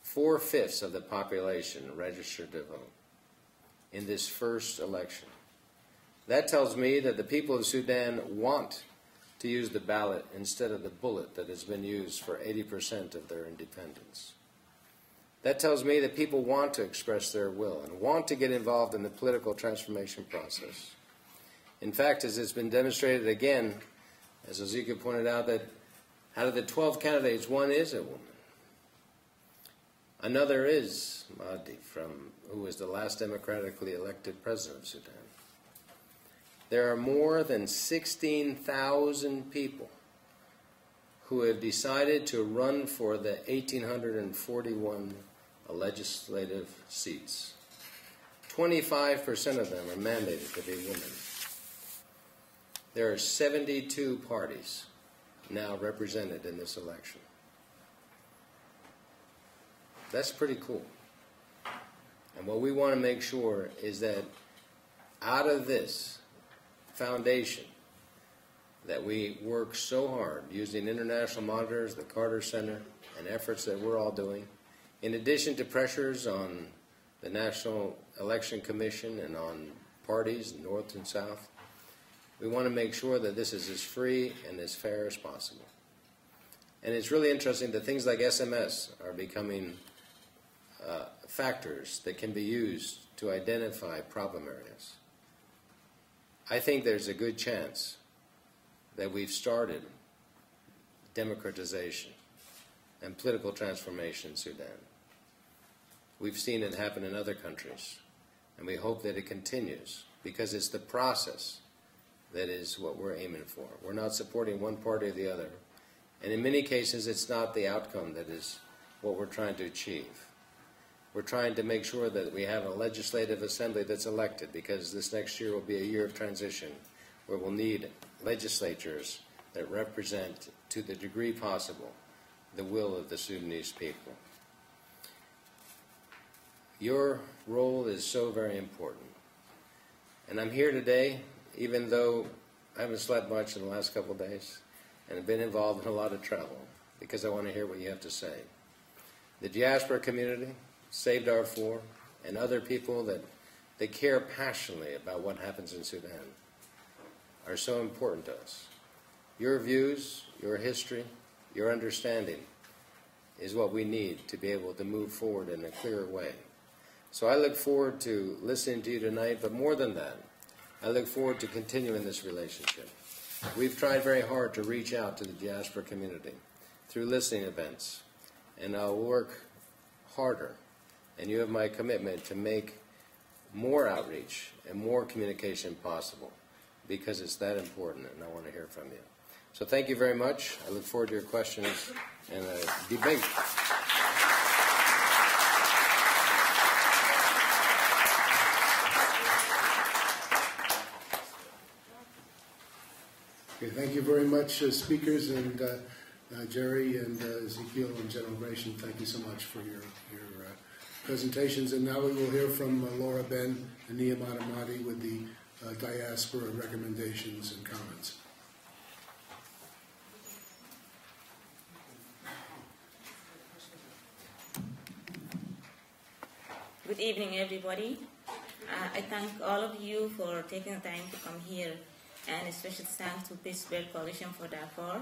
4/5 of the population registered to vote in this first election. That tells me that the people of Sudan want to use the ballot instead of the bullet that has been used for 80% of their independence. That tells me that people want to express their will and want to get involved in the political transformation process. In fact, as it's been demonstrated again, as Ezekiel pointed out, that out of the 12 candidates, one is a woman. Another is Mahdi, who was the last democratically elected president of Sudan. There are more than 16,000 people who have decided to run for the 1,841 legislative seats. 25% of them are mandated to be women. There are 72 parties now represented in this election. That's pretty cool. And what we want to make sure is that out of this foundation that we work so hard using international monitors, the Carter Center, and efforts that we're all doing, in addition to pressures on the National Election Commission and on parties, North and South, we want to make sure that this is as free and as fair as possible. And it's really interesting that things like SMS are becoming factors that can be used to identify problem areas. I think there's a good chance that we've started democratization and political transformation in Sudan. We've seen it happen in other countries, and we hope that it continues, because it's the process that is what we're aiming for. We're not supporting one party or the other, and in many cases it's not the outcome that is what we're trying to achieve. We're trying to make sure that we have a legislative assembly that's elected, because this next year will be a year of transition where we'll need legislatures that represent, to the degree possible, the will of the Sudanese people. Your role is so very important. And I'm here today, even though I haven't slept much in the last couple of days and have been involved in a lot of travel, because I want to hear what you have to say. The Diaspora community, Save Darfur, and other people that care passionately about what happens in Sudan are so important to us. Your views, your history, your understanding is what we need to be able to move forward in a clearer way. So I look forward to listening to you tonight, but more than that, I look forward to continuing this relationship. We've tried very hard to reach out to the Diaspora community through listening events, and I'll work harder, and you have my commitment to make more outreach and more communication possible, because it's that important, and I want to hear from you. So thank you very much. I look forward to your questions and a debate. Okay, thank you very much, speakers, and Jerry and Ezekiel and General Gration. Thank you so much for your presentations. And now we will hear from Laura Ben and Nehemiah Mahdi with the Diaspora recommendations and comments. Good evening, everybody. I thank all of you for taking the time to come here, and a special thanks to Pittsburgh Coalition for Darfur.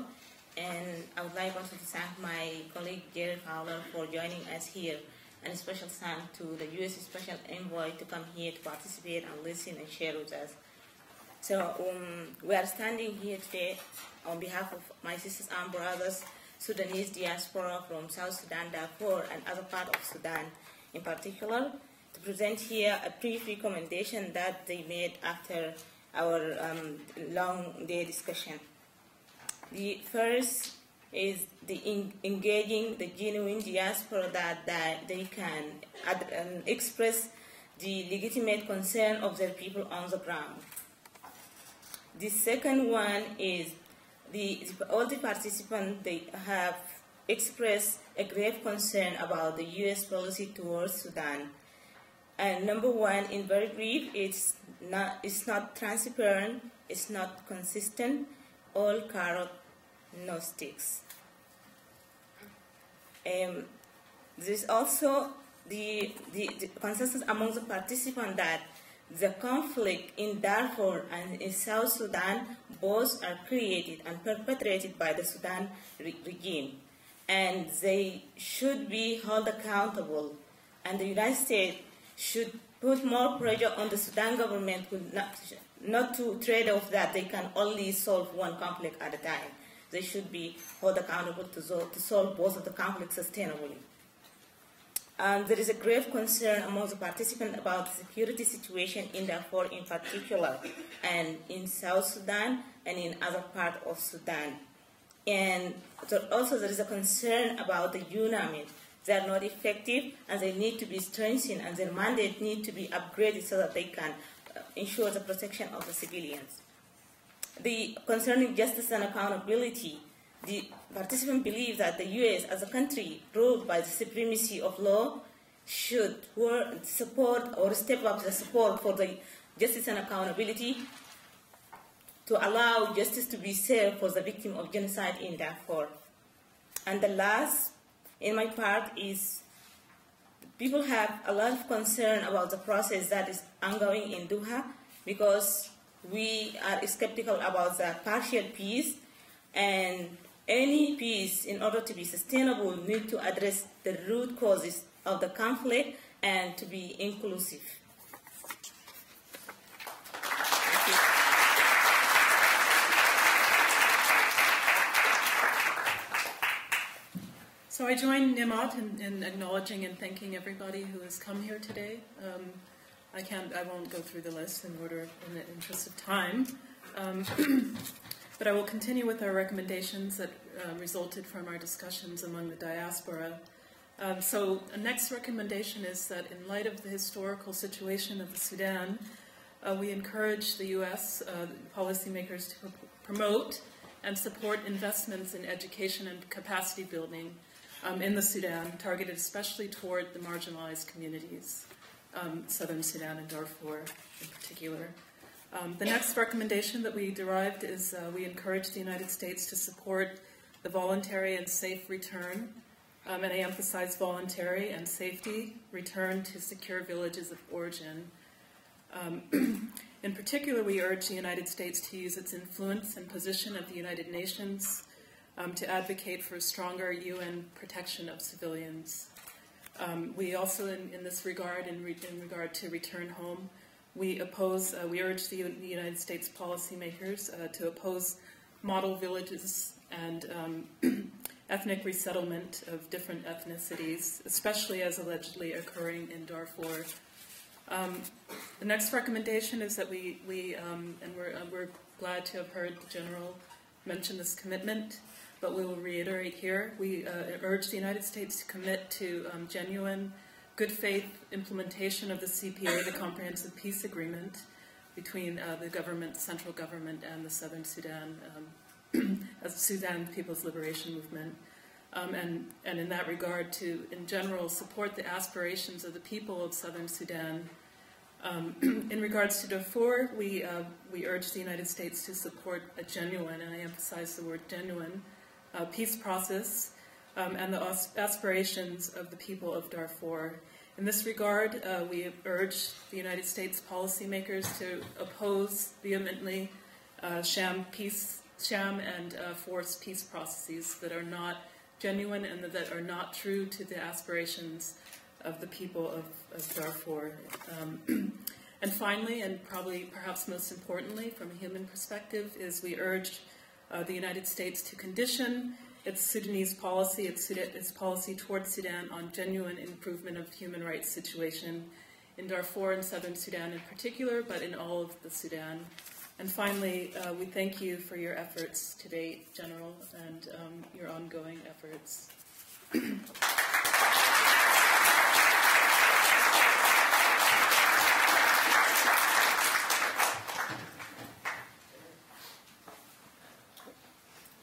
And I would like also to thank my colleague Jerry Fowler for joining us here, and a special thanks to the U.S. Special Envoy to come here to participate and listen and share with us. So we are standing here today on behalf of my sisters and brothers, Sudanese diaspora from South Sudan, Darfur, and other parts of Sudan in particular, to present here a brief recommendation that they made after our long day discussion. The first is engaging the genuine diaspora that they can express the legitimate concern of their people on the ground. The second one is all the participants, they have expressed a grave concern about the U.S. policy towards Sudan. And number one, in very brief, it's not transparent, it's not consistent, all carrot, no sticks. There's also the consensus among the participants that the conflict in Darfur and in South Sudan both are created and perpetrated by the Sudan regime, and they should be held accountable, and the United States should put more pressure on the Sudan government not to trade off that they can only solve one conflict at a time. They should be held accountable to solve both of the conflicts sustainably. There is a grave concern among the participants about the security situation in Darfur in particular, and in South Sudan and in other parts of Sudan. And also there is a concern about the UNAMID. They are not effective, and they need to be strengthened, and their mandate need to be upgraded so that they can ensure the protection of the civilians. Concerning justice and accountability, the participants believe that the U.S. as a country ruled by the supremacy of law should support or step up the support for the justice and accountability, to allow justice to be served for the victim of genocide in Darfur. And the last, in my part, is people have a lot of concern about the process that is ongoing in Doha, because we are skeptical about the partial peace, and any peace, in order to be sustainable, need to address the root causes of the conflict and to be inclusive. So I join Nimot in acknowledging and thanking everybody who has come here today. I won't go through the list in order in the interest of time, but I will continue with our recommendations that resulted from our discussions among the diaspora. So the next recommendation is that in light of the historical situation of the Sudan, we encourage the U.S. Policymakers to promote and support investments in education and capacity building in the Sudan, targeted especially toward the marginalized communities, Southern Sudan and Darfur in particular. The next recommendation that we derived is we encourage the United States to support the voluntary and safe return, and I emphasize voluntary and safety return to secure villages of origin. In particular, we urge the United States to use its influence and position at the United Nations to advocate for a stronger UN protection of civilians. We also, in this regard, in regard to return home, we urge the United States policymakers to oppose model villages and ethnic resettlement of different ethnicities, especially as allegedly occurring in Darfur. The next recommendation is that we're glad to have heard the General mention this commitment, but we will reiterate here. We urge the United States to commit to genuine, good faith implementation of the CPA, the Comprehensive Peace Agreement, between the government, central government, and the Southern Sudan, Sudan People's Liberation Movement. And in that regard, to, in general, support the aspirations of the people of Southern Sudan. In regards to Darfur, we urge the United States to support a genuine, and I emphasize the word genuine, peace process and the aspirations of the people of Darfur. In this regard, we urge the United States policymakers to oppose vehemently sham and forced peace processes that are not genuine and that are not true to the aspirations of the people of Darfur. And finally, and perhaps most importantly from a human perspective, is we urge the United States to condition its Sudanese policy, its policy towards Sudan on genuine improvement of human rights situation in Darfur and Southern Sudan in particular, but in all of the Sudan. And finally, we thank you for your efforts to date, General, and your ongoing efforts.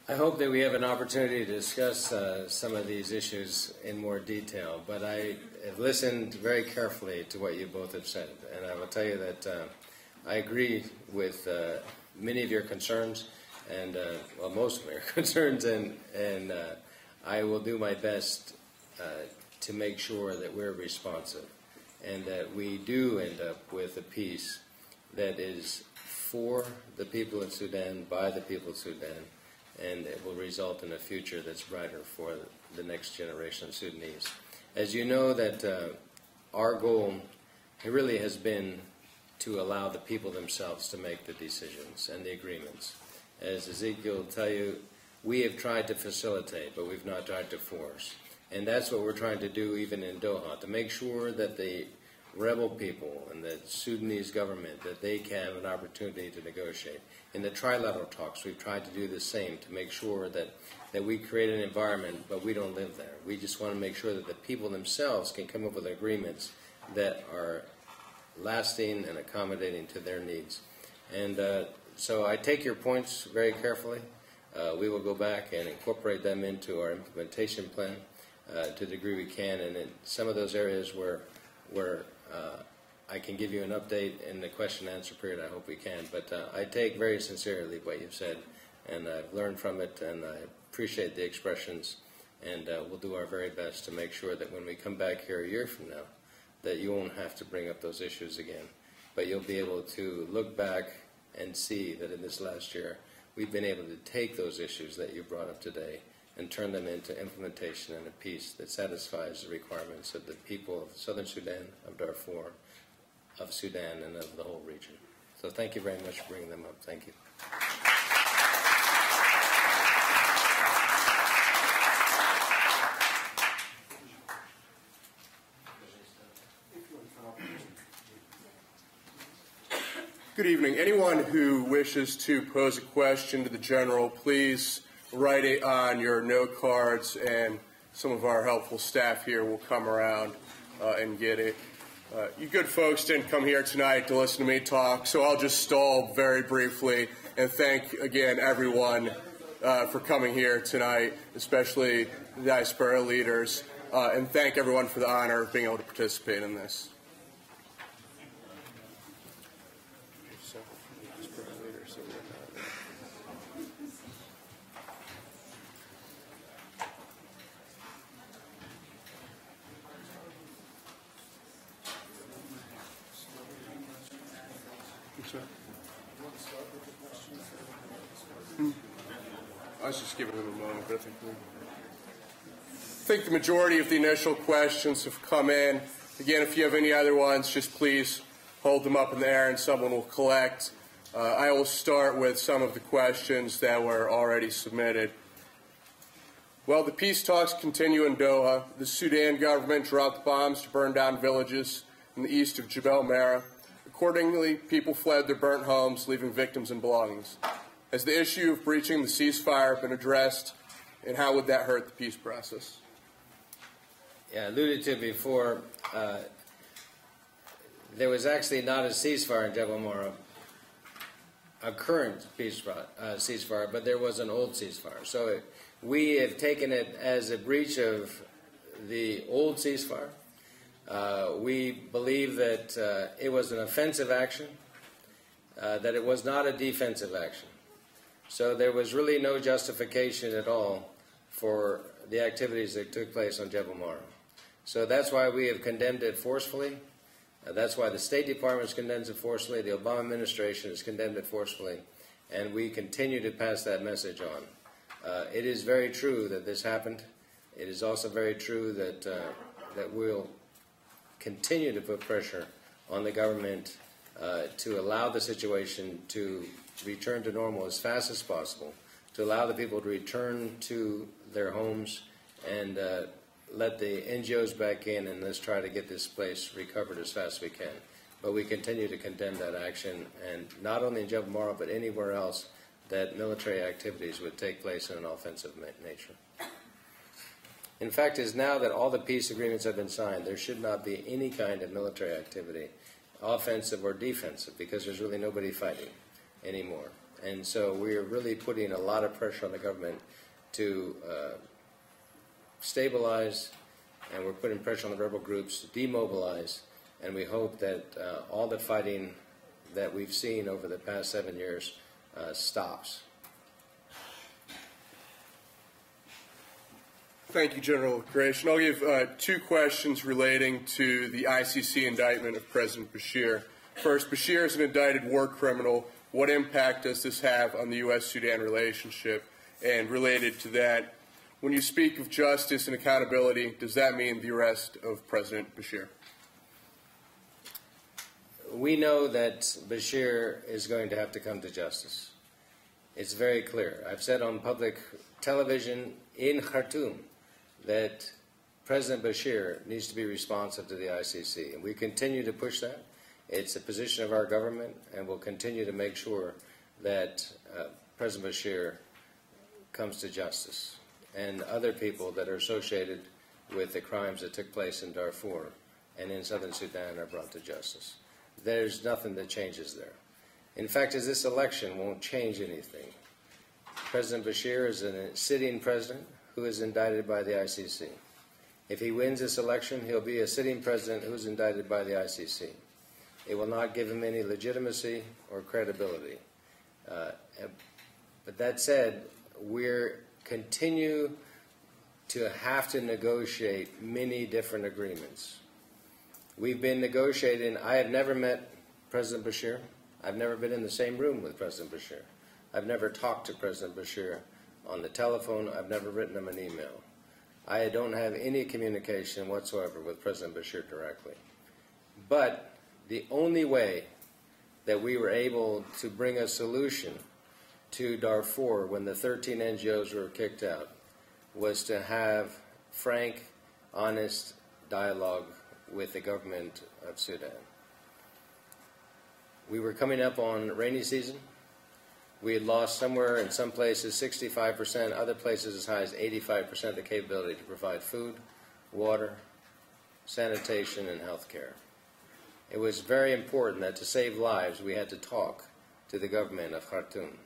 I hope that we have an opportunity to discuss some of these issues in more detail, but I have listened very carefully to what you both have said, and I will tell you that I agree with many of your concerns, and well, most of your concerns, and I will do my best to make sure that we're responsive and that we do end up with a peace that is for the people of Sudan, by the people of Sudan, and it will result in a future that's brighter for the next generation of Sudanese. As you know, that our goal really has been to allow the people themselves to make the decisions and the agreements. As Ezekiel will tell you, we have tried to facilitate, but we've not tried to force. And that's what we're trying to do even in Doha, to make sure that the rebel people and the Sudanese government, that they can have an opportunity to negotiate. In the trilateral talks, we've tried to do the same, to make sure that we create an environment, but we don't live there. We just want to make sure that the people themselves can come up with agreements that are lasting and accommodating to their needs. And so I take your points very carefully. We will go back and incorporate them into our implementation plan to the degree we can, and in some of those areas where I I can give you an update in the question and answer period. I hope we can. But I take very sincerely what you've said, and I've learned from it, and I appreciate the expressions, and we'll do our very best to make sure that when we come back here a year from now, that you won't have to bring up those issues again. But you'll be able to look back and see that in this last year, we've been able to take those issues that you brought up today and turn them into implementation and a peace that satisfies the requirements of the people of Southern Sudan, of Darfur, of Sudan, and of the whole region. So thank you very much for bringing them up. Thank you. Good evening. Anyone who wishes to pose a question to the General, please write it on your note cards, and some of our helpful staff here will come around and get it. You good folks didn't come here tonight to listen to me talk, so I'll just stall very briefly and thank again everyone for coming here tonight, especially the Diaspora leaders, and thank everyone for the honor of being able to participate in this. I was just giving them a moment, but I think the majority of the initial questions have come in. Again, if you have any other ones, just please hold them up in the air and someone will collect. I will start with some of the questions that were already submitted. Well, the peace talks continue in Doha. The Sudan government dropped bombs to burn down villages in the east of Jebel Mara. Accordingly, people fled their burnt homes, leaving victims and belongings. Has the issue of breaching the ceasefire been addressed, and how would that hurt the peace process? Yeah, alluded to before, there was actually not a ceasefire in Jebel Mara, a current ceasefire, but there was an old ceasefire. So we have taken it as a breach of the old ceasefire. We believe that it was an offensive action, that it was not a defensive action. So there was really no justification at all for the activities that took place on Jebel Mara. So that's why we have condemned it forcefully. That's why the State Department has condemned it forcefully. The Obama administration has condemned it forcefully. And we continue to pass that message on. It is very true that this happened. It is also very true that, that we'll continue to put pressure on the government to allow the situation to return to normal as fast as possible, to allow the people to return to their homes and let the NGOs back in, and let's try to get this place recovered as fast as we can. But we continue to condemn that action, and not only in Jebel Mara, but anywhere else that military activities would take place in an offensive nature. In fact, is now that all the peace agreements have been signed, there should not be any kind of military activity, offensive or defensive, because there's really nobody fighting anymore. And so we are really putting a lot of pressure on the government to stabilize, and we're putting pressure on the rebel groups to demobilize, and we hope that all the fighting that we've seen over the past 7 years stops. Thank you, General Gration. I'll give two questions relating to the ICC indictment of President Bashir. First, Bashir is an indicted war criminal. What impact does this have on the U.S.-Sudan relationship? And related to that, when you speak of justice and accountability, does that mean the arrest of President Bashir? We know that Bashir is going to have to come to justice. It's very clear. I've said on public television in Khartoum that President Bashir needs to be responsive to the ICC, and we continue to push that. It's a position of our government, and we'll continue to make sure that President Bashir comes to justice, and other people that are associated with the crimes that took place in Darfur and in southern Sudan are brought to justice. There's nothing that changes there. In fact, as this election won't change anything. President Bashir is a sitting president who is indicted by the ICC. If he wins this election, he'll be a sitting president who is indicted by the ICC. It will not give him any legitimacy or credibility. But that said, we're continue to have to negotiate many different agreements. We've been negotiating. I have never met President Bashir. I've never been in the same room with President Bashir. I've never talked to President Bashir on the telephone. I've never written him an email. I don't have any communication whatsoever with President Bashir directly. But the only way that we were able to bring a solution to Darfur when the 13 NGOs were kicked out was to have frank, honest dialogue with the government of Sudan. We were coming up on rainy season. We had lost somewhere in some places 65%, other places as high as 85% of the capability to provide food, water, sanitation, and health care. It was very important that to save lives, we had to talk to the government of Khartoum,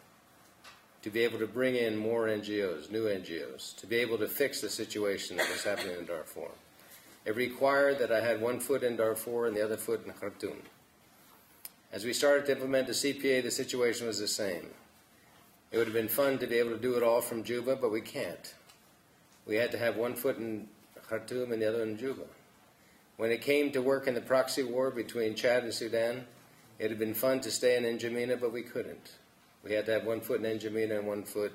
to be able to bring in more NGOs, new NGOs, to be able to fix the situation that was happening in Darfur. It required that I had one foot in Darfur and the other foot in Khartoum. As we started to implement the CPA, the situation was the same. It would have been fun to be able to do it all from Juba, but we can't. We had to have one foot in Khartoum and the other in Juba. When it came to work in the proxy war between Chad and Sudan, it would have been fun to stay in N'Djamena, but we couldn't. We had to have one foot in N'Djamena and one foot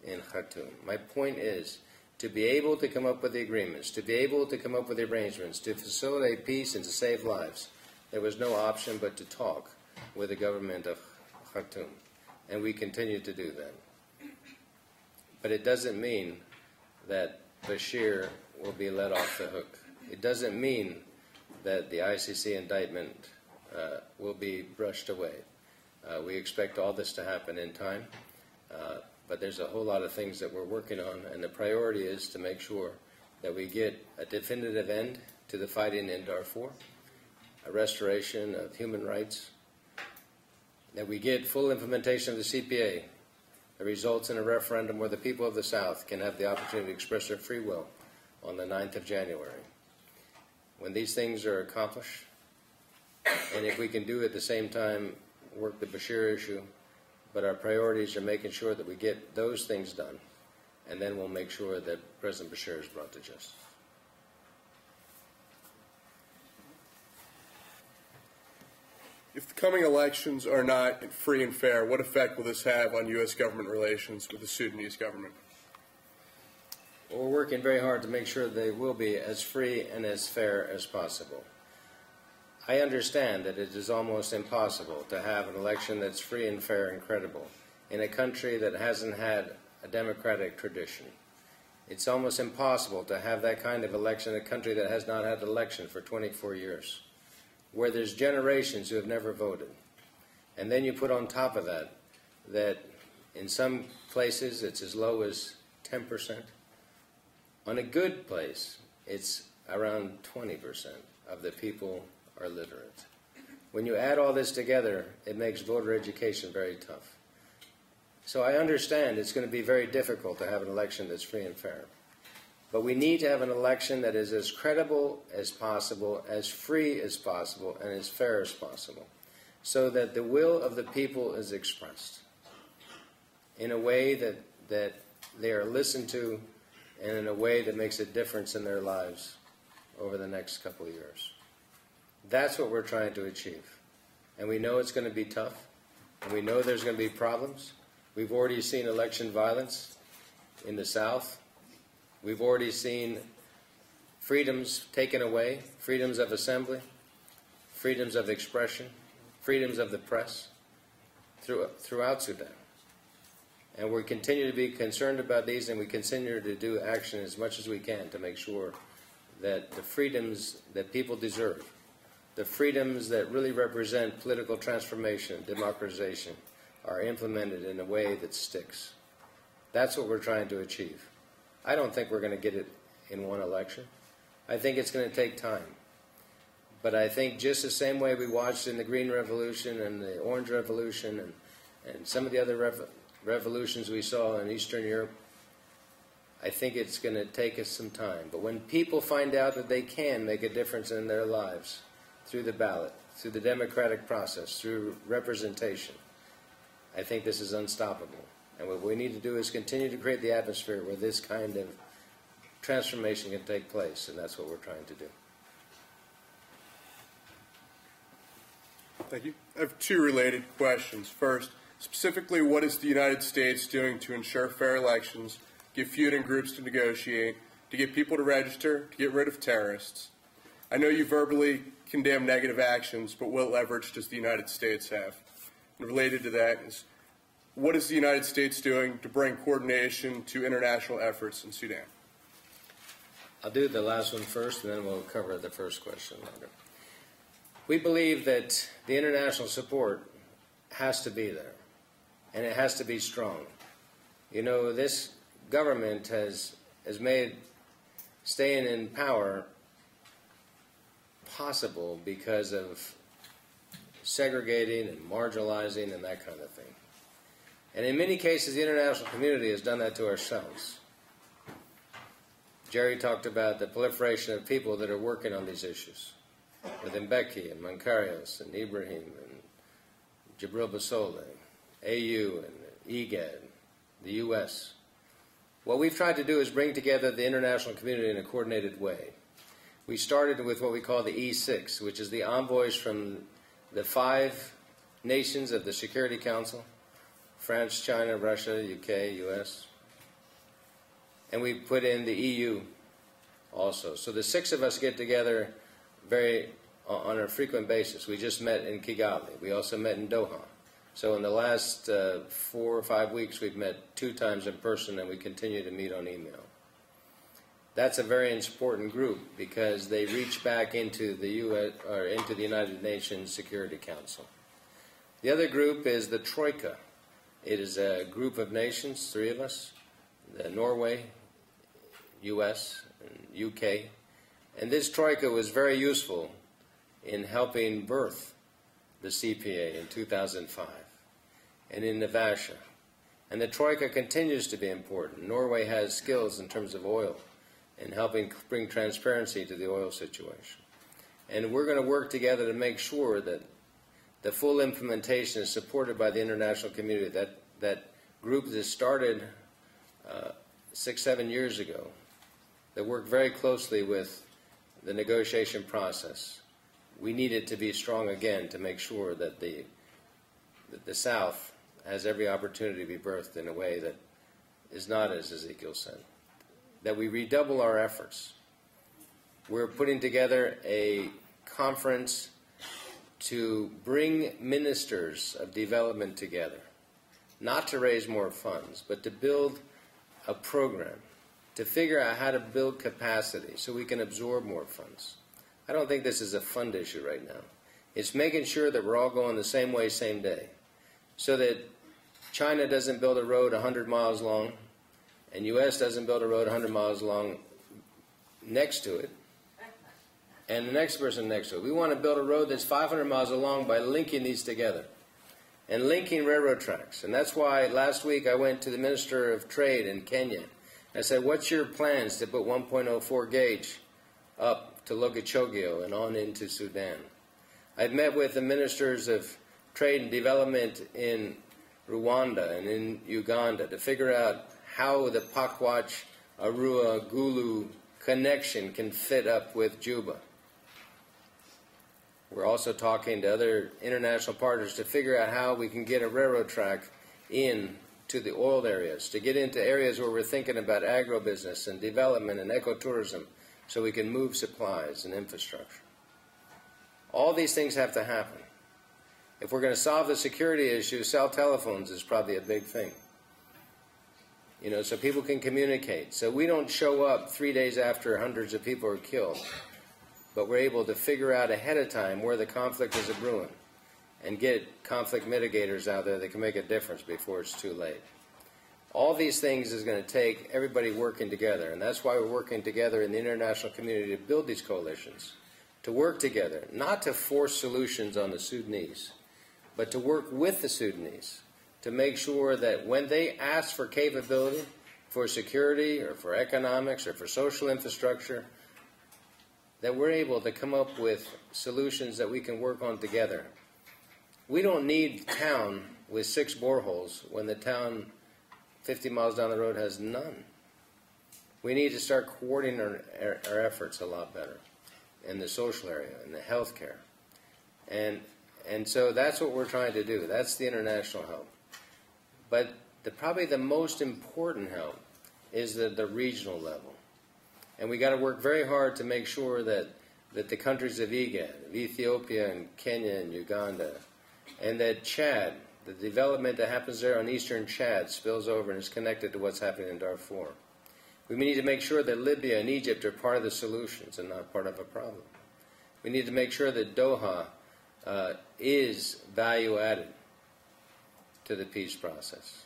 in Khartoum. My point is to be able to come up with the agreements, to be able to come up with the arrangements, to facilitate peace and to save lives. There was no option but to talk with the government of Khartoum, and we continue to do that. But it doesn't mean that Bashir will be let off the hook. It doesn't mean that the ICC indictment will be brushed away. We expect all this to happen in time, but there's a whole lot of things that we're working on, and the priority is to make sure that we get a definitive end to the fighting in Darfur, a restoration of human rights, that we get full implementation of the CPA that results in a referendum where the people of the South can have the opportunity to express their free will on the 9th of January. When these things are accomplished, and if we can do at the same time work the Bashir issue, but our priorities are making sure that we get those things done, and then we'll make sure that President Bashir is brought to justice. If the coming elections are not free and fair, what effect will this have on U.S. government relations with the Sudanese government? Well, we're working very hard to make sure they will be as free and as fair as possible. I understand that it is almost impossible to have an election that's free and fair and credible in a country that hasn't had a democratic tradition. It's almost impossible to have that kind of election in a country that has not had an election for 24 years, where there's generations who have never voted. And then you put on top of that, that in some places it's as low as 10%. On a good place, it's around 20% of the people are literate. When you add all this together, it makes voter education very tough. So I understand it's going to be very difficult to have an election that's free and fair. But we need to have an election that is as credible as possible, as free as possible, and as fair as possible, so that the will of the people is expressed in a way that they are listened to and in a way that makes a difference in their lives over the next couple of years. That's what we're trying to achieve. And we know it's going to be tough, and we know there's going to be problems. We've already seen election violence in the South. We've already seen freedoms taken away, freedoms of assembly, freedoms of expression, freedoms of the press throughout Sudan. And we continue to be concerned about these, and we continue to do action as much as we can to make sure that the freedoms that people deserve, the freedoms that really represent political transformation, democratization, are implemented in a way that sticks. That's what we're trying to achieve. I don't think we're going to get it in one election. I think it's going to take time. But I think just the same way we watched in the Green Revolution and the Orange Revolution and some of the other revolutions we saw in Eastern Europe, I think it's going to take us some time. But when people find out that they can make a difference in their lives, through the ballot, through the democratic process, through representation, I think this is unstoppable. And what we need to do is continue to create the atmosphere where this kind of transformation can take place, and that's what we're trying to do. Thank you. I have two related questions. First, specifically, what is the United States doing to ensure fair elections, get feuding groups to negotiate, to get people to register, to get rid of terrorists? I know you verbally condemn negative actions, but what leverage does the United States have? And related to that is, what is the United States doing to bring coordination to international efforts in Sudan? I'll do the last one first, and then we'll cover the first question later. We believe that the international support has to be there, and it has to be strong. You know, this government has made staying in power possible because of segregating and marginalizing and that kind of thing. And in many cases, the international community has done that to ourselves. Jerry talked about the proliferation of people that are working on these issues, with Mbeki and Mankarios and Ibrahim and Jibril Basole, AU and IGAD, the U.S. What we've tried to do is bring together the international community in a coordinated way. We started with what we call the E6, which is the envoys from the 5 nations of the Security Council, France, China, Russia, UK, US. And we put in the EU also. So the 6 of us get together on a frequent basis. We just met in Kigali. We also met in Doha. So in the last 4 or 5 weeks, we've met 2 times in person, and we continue to meet on email. That's a very important group because they reach back into the US, or into the United Nations Security Council. The other group is the Troika. It is a group of nations, 3 of us, Norway, US, and UK. And this Troika was very useful in helping birth the CPA in 2005 and in Navasha. And the Troika continues to be important. Norway has skills in terms of oil and helping bring transparency to the oil situation. And we're going to work together to make sure that the full implementation is supported by the international community. That group that started 6-7 years ago, that worked very closely with the negotiation process. We need it to be strong again to make sure that the South has every opportunity to be birthed in a way that is not as Ezekiel said. That we redouble our efforts. We're putting together a conference to bring ministers of development together, not to raise more funds, but to build a program, to figure out how to build capacity so we can absorb more funds. I don't think this is a fund issue right now. It's making sure that we're all going the same way, same day, so that China doesn't build a road 100 miles long and U.S. doesn't build a road 100 miles long next to it, and the next person next to it. We want to build a road that's 500 miles long by linking these together and linking railroad tracks. And that's why last week I went to the Minister of Trade in Kenya. I said, what's your plans to put 1.04 gauge up to Logachogio and on into Sudan? I've met with the Ministers of Trade and Development in Rwanda and in Uganda to figure out how the Pakwach, Arua, Gulu connection can fit up with Juba. We're also talking to other international partners to figure out how we can get a railroad track in to the oil areas, to get into areas where we're thinking about agribusiness and development and ecotourism so we can move supplies and infrastructure. All these things have to happen. If we're going to solve the security issue, cell telephones is probably a big thing. You know, so people can communicate. So we don't show up 3 days after hundreds of people are killed, but we're able to figure out ahead of time where the conflict is brewing and get conflict mitigators out there that can make a difference before it's too late. All these things is going to take everybody working together, and that's why we're working together in the international community to build these coalitions, to work together, not to force solutions on the Sudanese, but to work with the Sudanese to make sure that when they ask for capability, for security or for economics or for social infrastructure, that we're able to come up with solutions that we can work on together. We don't need a town with 6 boreholes when the town 50 miles down the road has none. We need to start coordinating our efforts a lot better in the social area, in the health care. And so that's what we're trying to do. That's the international help. But probably the most important help is at the regional level. And we got to work very hard to make sure that the countries of IGAD, of Ethiopia and Kenya and Uganda, and that Chad, the development that happens there on eastern Chad spills over and is connected to what's happening in Darfur. We need to make sure that Libya and Egypt are part of the solutions and not part of a problem. We need to make sure that Doha is value added to the peace process.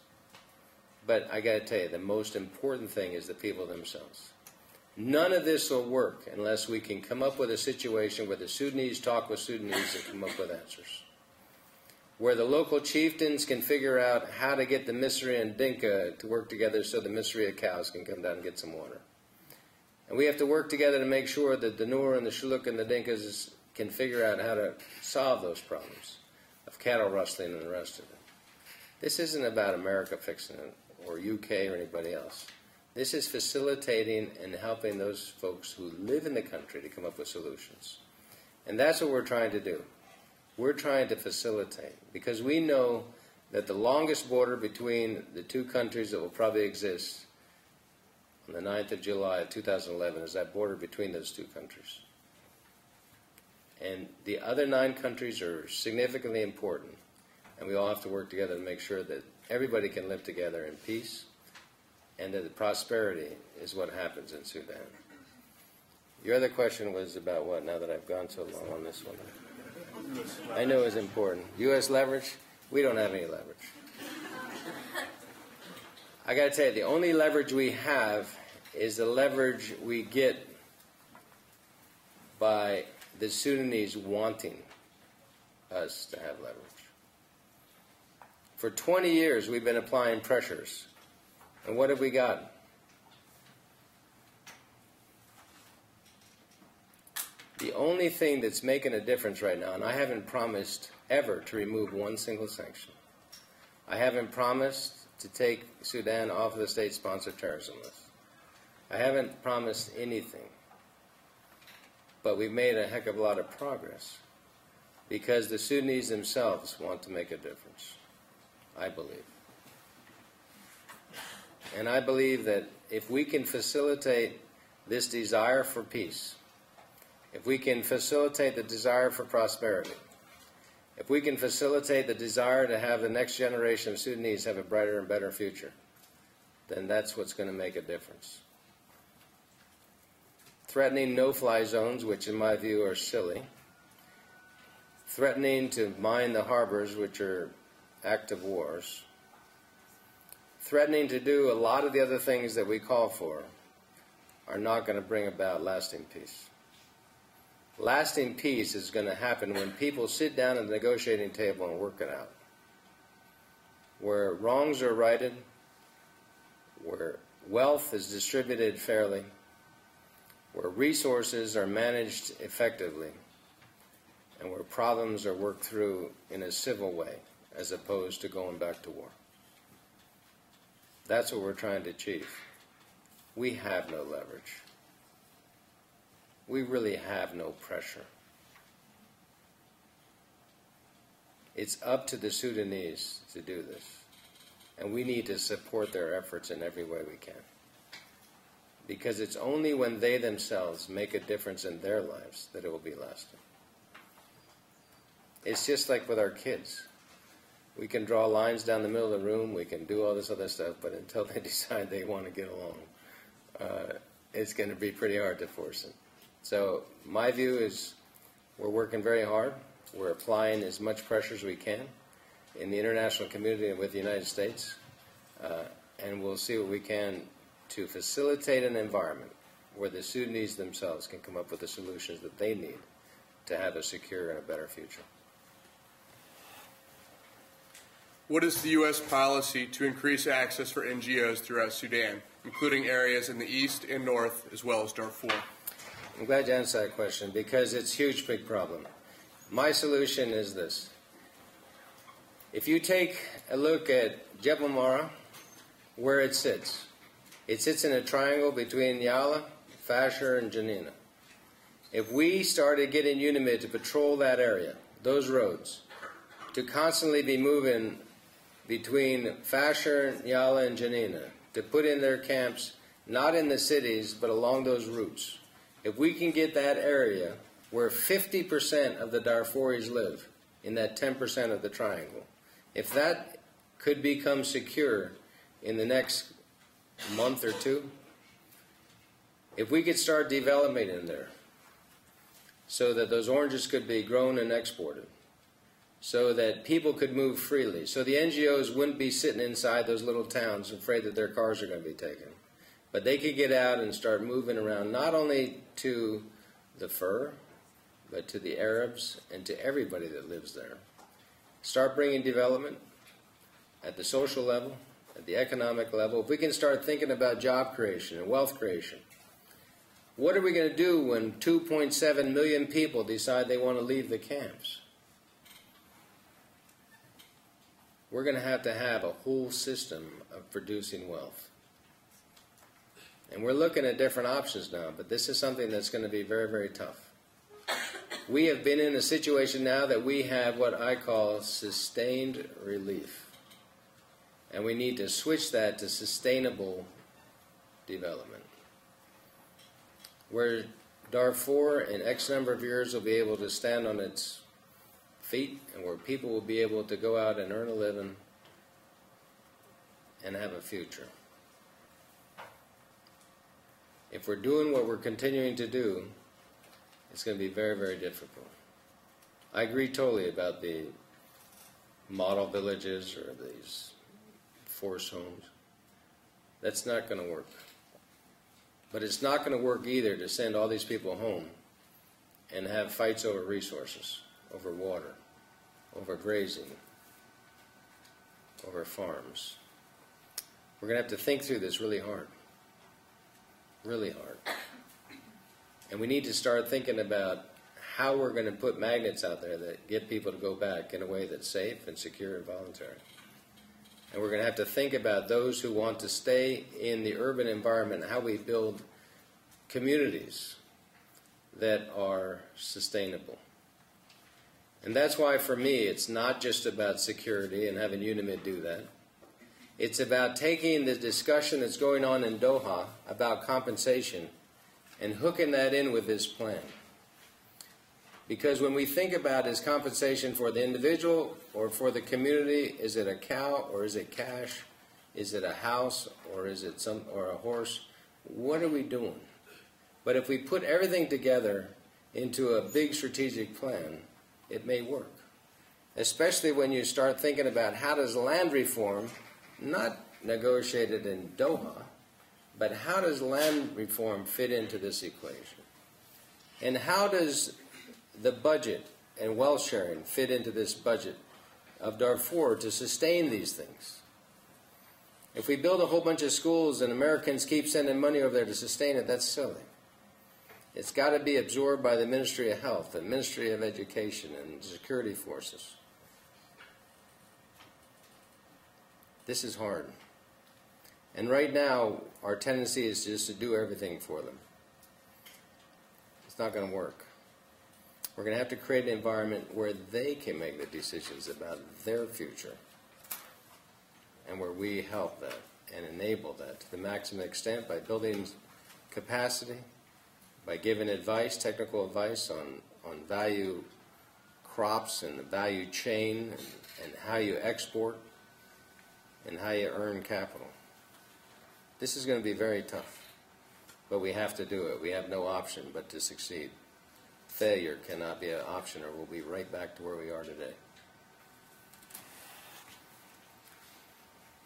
But I got to tell you, the most important thing is the people themselves. None of this will work unless we can come up with a situation where the Sudanese talk with Sudanese and come up with answers. Where the local chieftains can figure out how to get the Misri and Dinka to work together so the Misri cows can come down and get some water. And we have to work together to make sure that the Nur and the Shuluk and the Dinkas can figure out how to solve those problems of cattle rustling and the rest of it. This isn't about America fixing it or UK or anybody else. This is facilitating and helping those folks who live in the country to come up with solutions. And that's what we're trying to do. We're trying to facilitate because we know that the longest border between the 2 countries that will probably exist on the 9th of July of 2011 is that border between those 2 countries. And the other 9 countries are significantly important, and we all have to work together to make sure that everybody can live together in peace and that the prosperity is what happens in Sudan. Your other question was about what, now that I've gone so long on this one? I know it's important. U.S. leverage? We don't have any leverage. I got to tell you, the only leverage we have is the leverage we get by the Sudanese wanting us to have leverage. For 20 years, we've been applying pressures. And what have we got? The only thing that's making a difference right now, and I haven't promised ever to remove one single sanction. I haven't promised to take Sudan off the state-sponsored terrorism list. I haven't promised anything. But we've made a heck of a lot of progress because the Sudanese themselves want to make a difference, I believe. And I believe that if we can facilitate this desire for peace, if we can facilitate the desire for prosperity, if we can facilitate the desire to have the next generation of Sudanese have a brighter and better future, then that's what's going to make a difference. Threatening no-fly zones, which in my view are silly. Threatening to mine the harbors, which are active wars. Threatening to do a lot of the other things that we call for are not going to bring about lasting peace. Lasting peace is going to happen when people sit down at the negotiating table and work it out. Where wrongs are righted, where wealth is distributed fairly, where resources are managed effectively, and where problems are worked through in a civil way as opposed to going back to war. That's what we're trying to achieve. We have no leverage. We really have no pressure. It's up to the Sudanese to do this, and we need to support their efforts in every way we can. Because it's only when they themselves make a difference in their lives that it will be lasting. It's just like with our kids. We can draw lines down the middle of the room, we can do all this other stuff, but until they decide they want to get along, it's going to be pretty hard to force it. So my view is we're working very hard. We're applying as much pressure as we can in the international community and with the United States, and we'll see what we can to facilitate an environment where the Sudanese themselves can come up with the solutions that they need to have a secure and a better future. What is the U.S. policy to increase access for NGOs throughout Sudan, including areas in the east and north as well as Darfur? I'm glad you answered that question because it's a huge, big problem. My solution is this. If you take a look at Jebel Mara, where it sits in a triangle between Yala, Fasher, and Janina. If we started getting UNIMID to patrol that area, those roads, to constantly be moving between Fasher, Yala, and Janina, to put in their camps, not in the cities, but along those routes. If we can get that area where 50% of the Darfuris live, in that 10% of the triangle, if that could become secure in the next month or two, if we could start development in there so that those oranges could be grown and exported, so that people could move freely, so the NGOs wouldn't be sitting inside those little towns afraid that their cars are going to be taken, but they could get out and start moving around, not only to the fur, but to the Arabs and to everybody that lives there. Start bringing development at the social level, at the economic level. If we can start thinking about job creation and wealth creation, what are we going to do when 2.7 million people decide they want to leave the camps? We're going to have a whole system of producing wealth. And we're looking at different options now, but this is something that's going to be very, very tough. We have been in a situation now that we have what I call sustained relief. And we need to switch that to sustainable development, where Darfur in X number of years will be able to stand on its feet and where people will be able to go out and earn a living and have a future. If we're doing what we're continuing to do, it's going to be very, very difficult. I agree totally about the model villages or these forest homes. That's not going to work. But it's not going to work either to send all these people home and have fights over resources, over water, over grazing, over farms. We're going to have to think through this really hard. Really hard. And we need to start thinking about how we're going to put magnets out there that get people to go back in a way that's safe and secure and voluntary. And we're going to have to think about those who want to stay in the urban environment, how we build communities that are sustainable. And that's why, for me, it's not just about security and having UNIMID do that. It's about taking the discussion that's going on in Doha about compensation and hooking that in with this plan. Because when we think about is compensation for the individual or for the community, is it a cow or is it cash? Is it a house or is it a horse? What are we doing? But if we put everything together into a big strategic plan, it may work. Especially when you start thinking about how does land reform, not negotiated in Doha, but how does land reform fit into this equation? And how does the budget and wealth sharing fit into this budget of Darfur to sustain these things? If we build a whole bunch of schools and Americans keep sending money over there to sustain it, that's silly. It's got to be absorbed by the Ministry of Health, the Ministry of Education, and security forces. This is hard. And right now, our tendency is just to do everything for them. It's not going to work. We're going to have to create an environment where they can make the decisions about their future and where we help that and enable that to the maximum extent by building capacity, by giving advice, technical advice on value crops and the value chain and how you export and how you earn capital. This is going to be very tough, but we have to do it. We have no option but to succeed. Failure cannot be an option or we'll be right back to where we are today.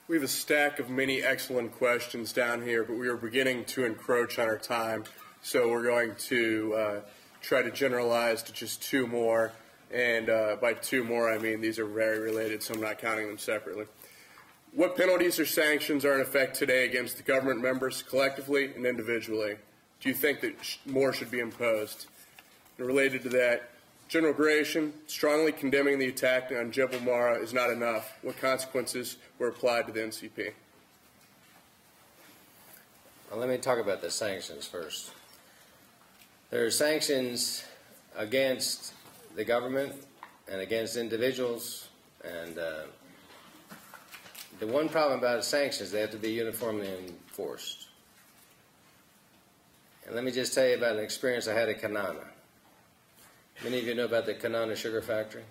We have a stack of many excellent questions down here, but we are beginning to encroach on our time, so we're going to try to generalize to just two more, and by two more I mean these are very related, so I'm not counting them separately. What penalties or sanctions are in effect today against the government members collectively and individually do you think that more should be imposed? And related to that, General Gration strongly condemning the attack on Jebel Mara is not enough. What consequences were applied to the NCP? Well, let me talk about the sanctions first. There are sanctions against the government and against individuals, and the one problem about sanctions, they have to be uniformly enforced. And let me just tell you about an experience I had at Kanana. Many of you know about the Kanana sugar factory.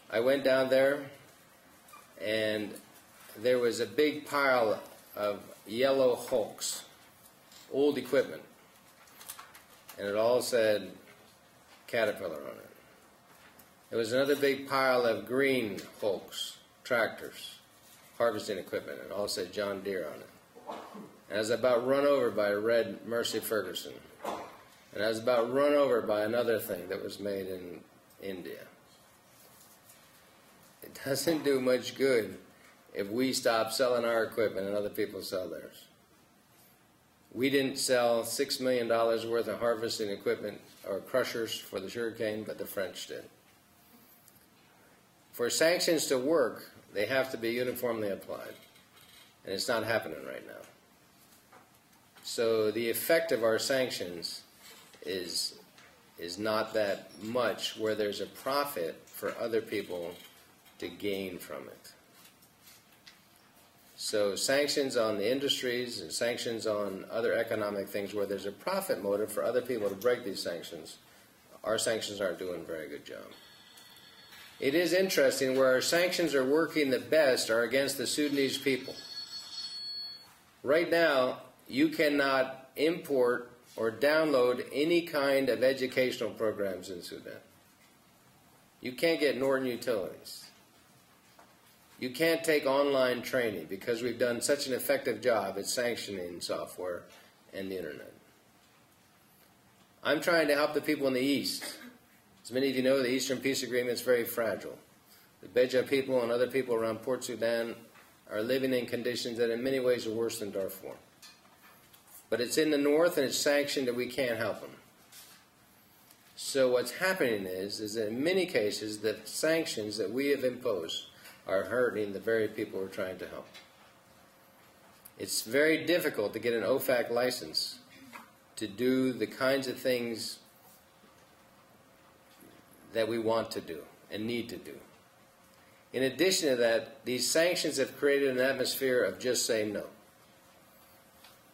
I went down there, and there was a big pile of yellow hulks, old equipment, and it all said Caterpillar on it. There was another big pile of green hulks, tractors, harvesting equipment, and it all said John Deere on it. And I was about run over by a red Mercy Ferguson. And I was about run over by another thing that was made in India. It doesn't do much good if we stop selling our equipment and other people sell theirs. We didn't sell $6 million worth of harvesting equipment or crushers for the sugarcane, but the French did. For sanctions to work, they have to be uniformly applied. And it's not happening right now. So the effect of our sanctions is not that much where there's a profit for other people to gain from it. So sanctions on the industries and sanctions on other economic things where there's a profit motive for other people to break these sanctions, our sanctions aren't doing a very good job. It is interesting where our sanctions are working the best are against the Sudanese people. Right now, you cannot import or download any kind of educational programs in Sudan. You can't get Norton Utilities. You can't take online training because we've done such an effective job at sanctioning software and the internet. I'm trying to help the people in the East. As many of you know, the Eastern Peace Agreement is very fragile. The Beja people and other people around Port Sudan are living in conditions that in many ways are worse than Darfur. But it's in the north and it's sanctioned and we can't help them. So what's happening is that in many cases the sanctions that we have imposed are hurting the very people we're trying to help. It's very difficult to get an OFAC license to do the kinds of things that we want to do and need to do. In addition to that, these sanctions have created an atmosphere of just saying no.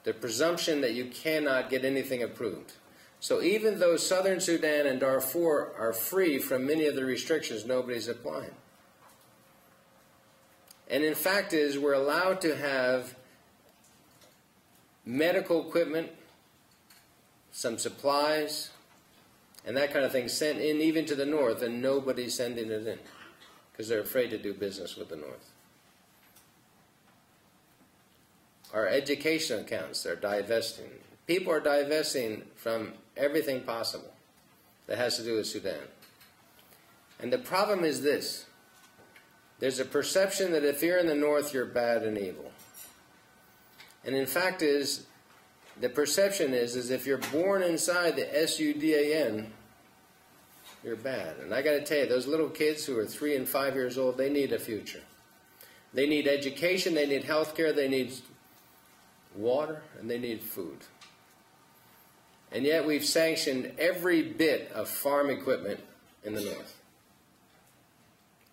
The presumption that you cannot get anything approved. So even though southern Sudan and Darfur are free from many of the restrictions, nobody's applying. And in fact is we're allowed to have medical equipment, some supplies, and that kind of thing sent in even to the north, and nobody's sending it in because they're afraid to do business with the north. Our education accounts, they're divesting. People are divesting from everything possible that has to do with Sudan. And the problem is this. There's a perception that if you're in the north, you're bad and evil. And in fact is, the perception is if you're born inside the SUDAN, you're bad. And I got to tell you, those little kids who are 3 and 5 years old, they need a future. They need education, they need health care, they need water, and they need food. And yet we've sanctioned every bit of farm equipment in the north.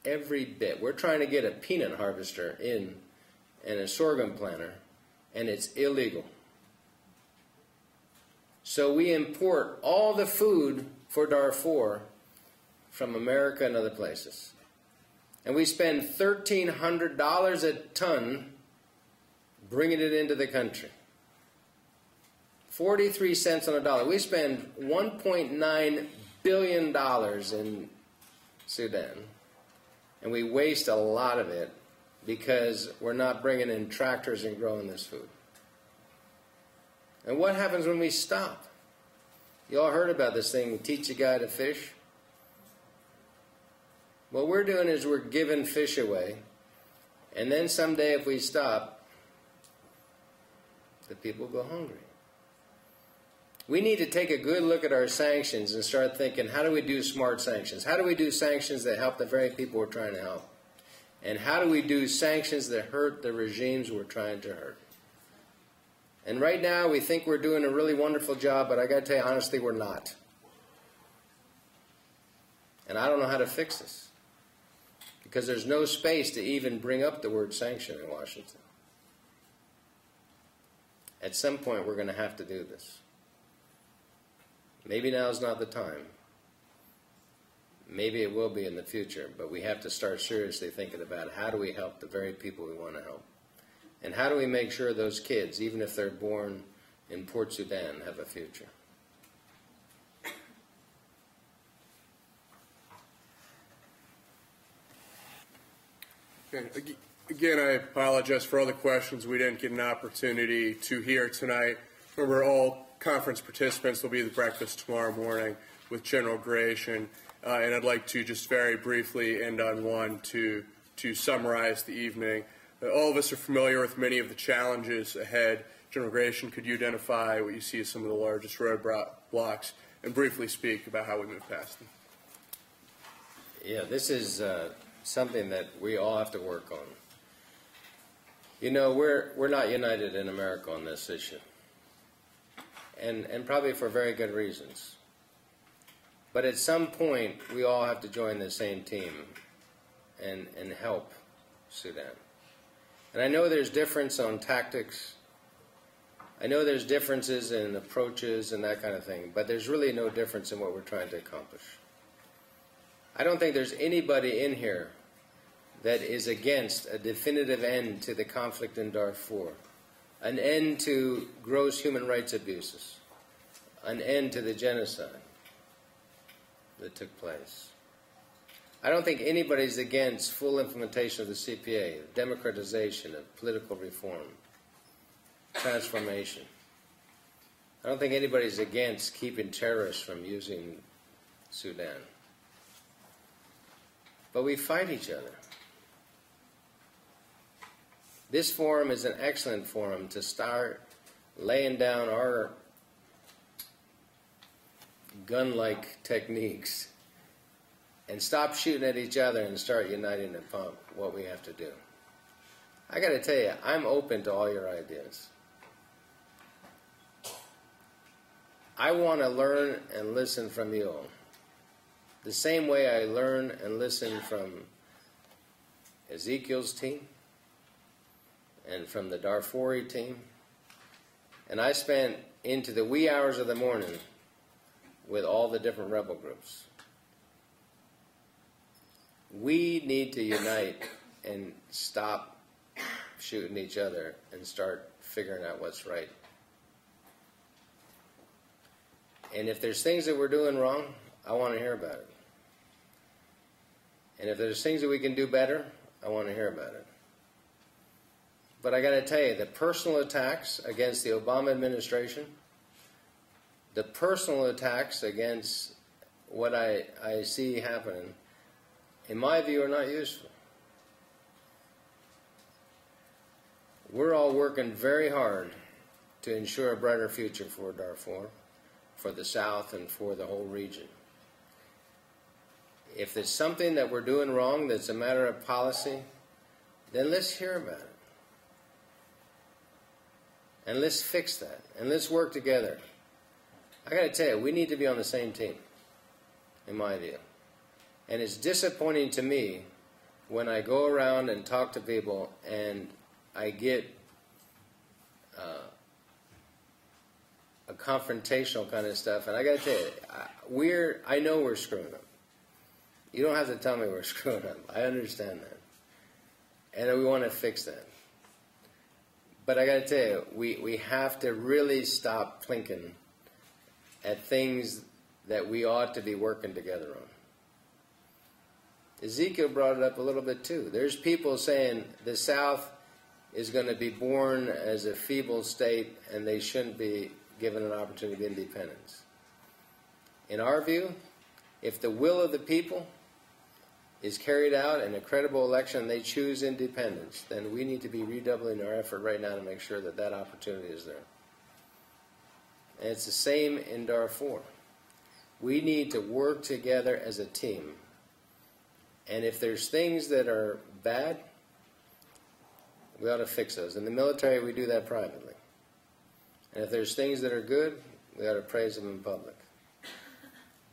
Every bit. We're trying to get a peanut harvester in and a sorghum planter, and it's illegal. So we import all the food for Darfur from America and other places. And we spend $1,300 a ton bringing it into the country. 43 cents on a dollar. We spend $1.9 billion in Sudan. And we waste a lot of it because we're not bringing in tractors and growing this food. And what happens when we stop? You all heard about this thing, teach a guy to fish. What we're doing is we're giving fish away. And then someday if we stop, the people go hungry. We need to take a good look at our sanctions and start thinking, how do we do smart sanctions? How do we do sanctions that help the very people we're trying to help? And how do we do sanctions that hurt the regimes we're trying to hurt? And right now, we think we're doing a really wonderful job, but I got to tell you, honestly, we're not. And I don't know how to fix this, because there's no space to even bring up the word sanction in Washington. At some point, we're going to have to do this. Maybe now is not the time. Maybe it will be in the future, but we have to start seriously thinking about how do we help the very people we want to help. And how do we make sure those kids, even if they're born in Port Sudan, have a future? Okay. Again, I apologize for all the questions we didn't get an opportunity to hear tonight. Remember, all conference participants will be at the breakfast tomorrow morning with General Gration. And I'd like to just very briefly end on one to summarize the evening. All of us are familiar with many of the challenges ahead. General Gration, could you identify what you see as some of the largest roadblocks and briefly speak about how we move past them? Yeah, this is something that we all have to work on. You know, we're not united in America on this issue, and probably for very good reasons. But at some point, we all have to join the same team and help Sudan. And I know there's difference on tactics. I know there's differences in approaches and that kind of thing, but there's really no difference in what we're trying to accomplish. I don't think there's anybody in here that is against a definitive end to the conflict in Darfur, an end to gross human rights abuses, an end to the genocide that took place. I don't think anybody's against full implementation of the CPA, democratization, of political reform, transformation. I don't think anybody's against keeping terrorists from using Sudan. But we fight each other. This forum is an excellent forum to start laying down our gun-like techniques and stop shooting at each other and start uniting upon what we have to do. I got to tell you, I'm open to all your ideas. I want to learn and listen from you all, the same way I learn and listen from Ezekiel's team and from the Darfuri team. And I spent into the wee hours of the morning with all the different rebel groups. We need to unite and stop shooting each other and start figuring out what's right. And if there's things that we're doing wrong, I want to hear about it. And if there's things that we can do better, I want to hear about it. But I got to tell you, the personal attacks against the Obama administration, the personal attacks against what I see happening, in my view, are not useful. We're all working very hard to ensure a brighter future for Darfur, for the South, and for the whole region. If there's something that we're doing wrong that's a matter of policy, then let's hear about it. And let's fix that. And let's work together. I got to tell you, we need to be on the same team, in my view. And it's disappointing to me when I go around and talk to people and I get a confrontational kind of stuff. And I got to tell you, I know we're screwing up. You don't have to tell me we're screwing up. I understand that. And we want to fix that. But I got to tell you, we have to really stop plinking at things that we ought to be working together on. Ezekiel brought it up a little bit too. There's people saying the South is going to be born as a feeble state and they shouldn't be given an opportunity of independence. In our view, if the will of the people is carried out in a credible election and they choose independence, then we need to be redoubling our effort right now to make sure that that opportunity is there. And it's the same in Darfur. We need to work together as a team. And if there's things that are bad, we ought to fix those. In the military, we do that privately. And if there's things that are good, we ought to praise them in public.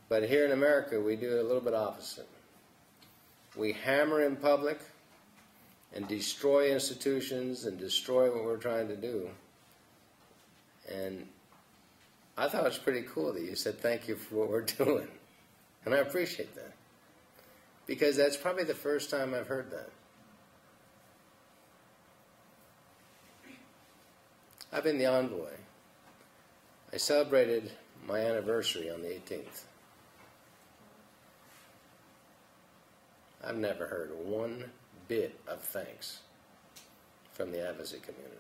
But here in America, we do a little bit opposite. We hammer in public and destroy institutions and destroy what we're trying to do. And I thought it was pretty cool that you said thank you for what we're doing. And I appreciate that. Because that's probably the first time I've heard that. I've been the envoy. I celebrated my anniversary on the 18th. I've never heard one bit of thanks from the advocacy community.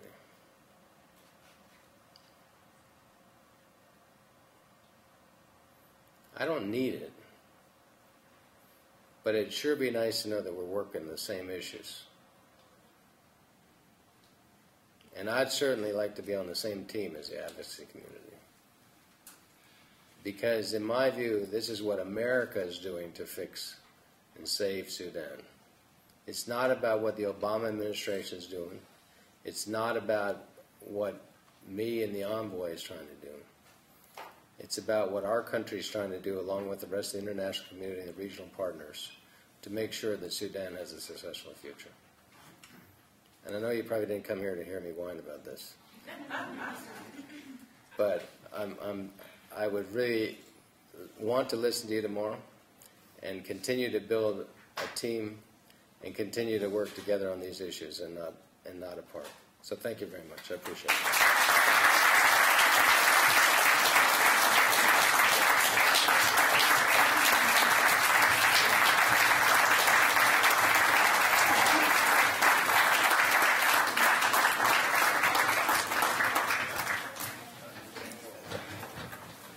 I don't need it, but it'd sure be nice to know that we're working the same issues. And I'd certainly like to be on the same team as the advocacy community. Because in my view, this is what America is doing to fix and save Sudan. It's not about what the Obama administration is doing. It's not about what me and the envoy is trying to do. It's about what our country is trying to do along with the rest of the international community and the regional partners to make sure that Sudan has a successful future. And I know you probably didn't come here to hear me whine about this. But I would really want to listen to you tomorrow and continue to build a team and continue to work together on these issues and not apart. So thank you very much. I appreciate it.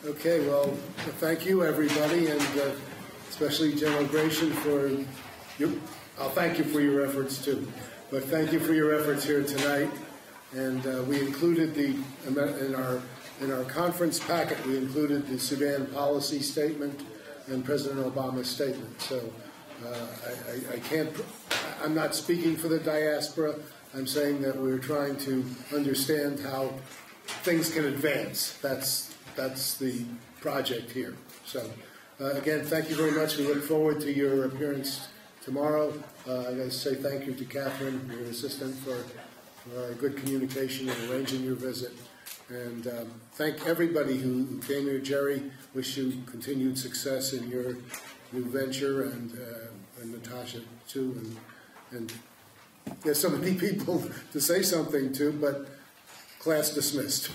Okay, well, thank you, everybody, and especially General Gration for you. I'll thank you for your efforts, too. But thank you for your efforts here tonight. And we included in our conference packet, we included the Sudan policy statement and President Obama's statement. So I'm not speaking for the diaspora. I'm saying that we're trying to understand how things can advance. That's the project here. So, again, thank you very much. We look forward to your appearance tomorrow. I'd like to say thank you to Catherine, your assistant, for our good communication and arranging your visit. And thank everybody who came here. Jerry, wish you continued success in your new venture, and Natasha, too. And there's so many people to say something to, but class dismissed.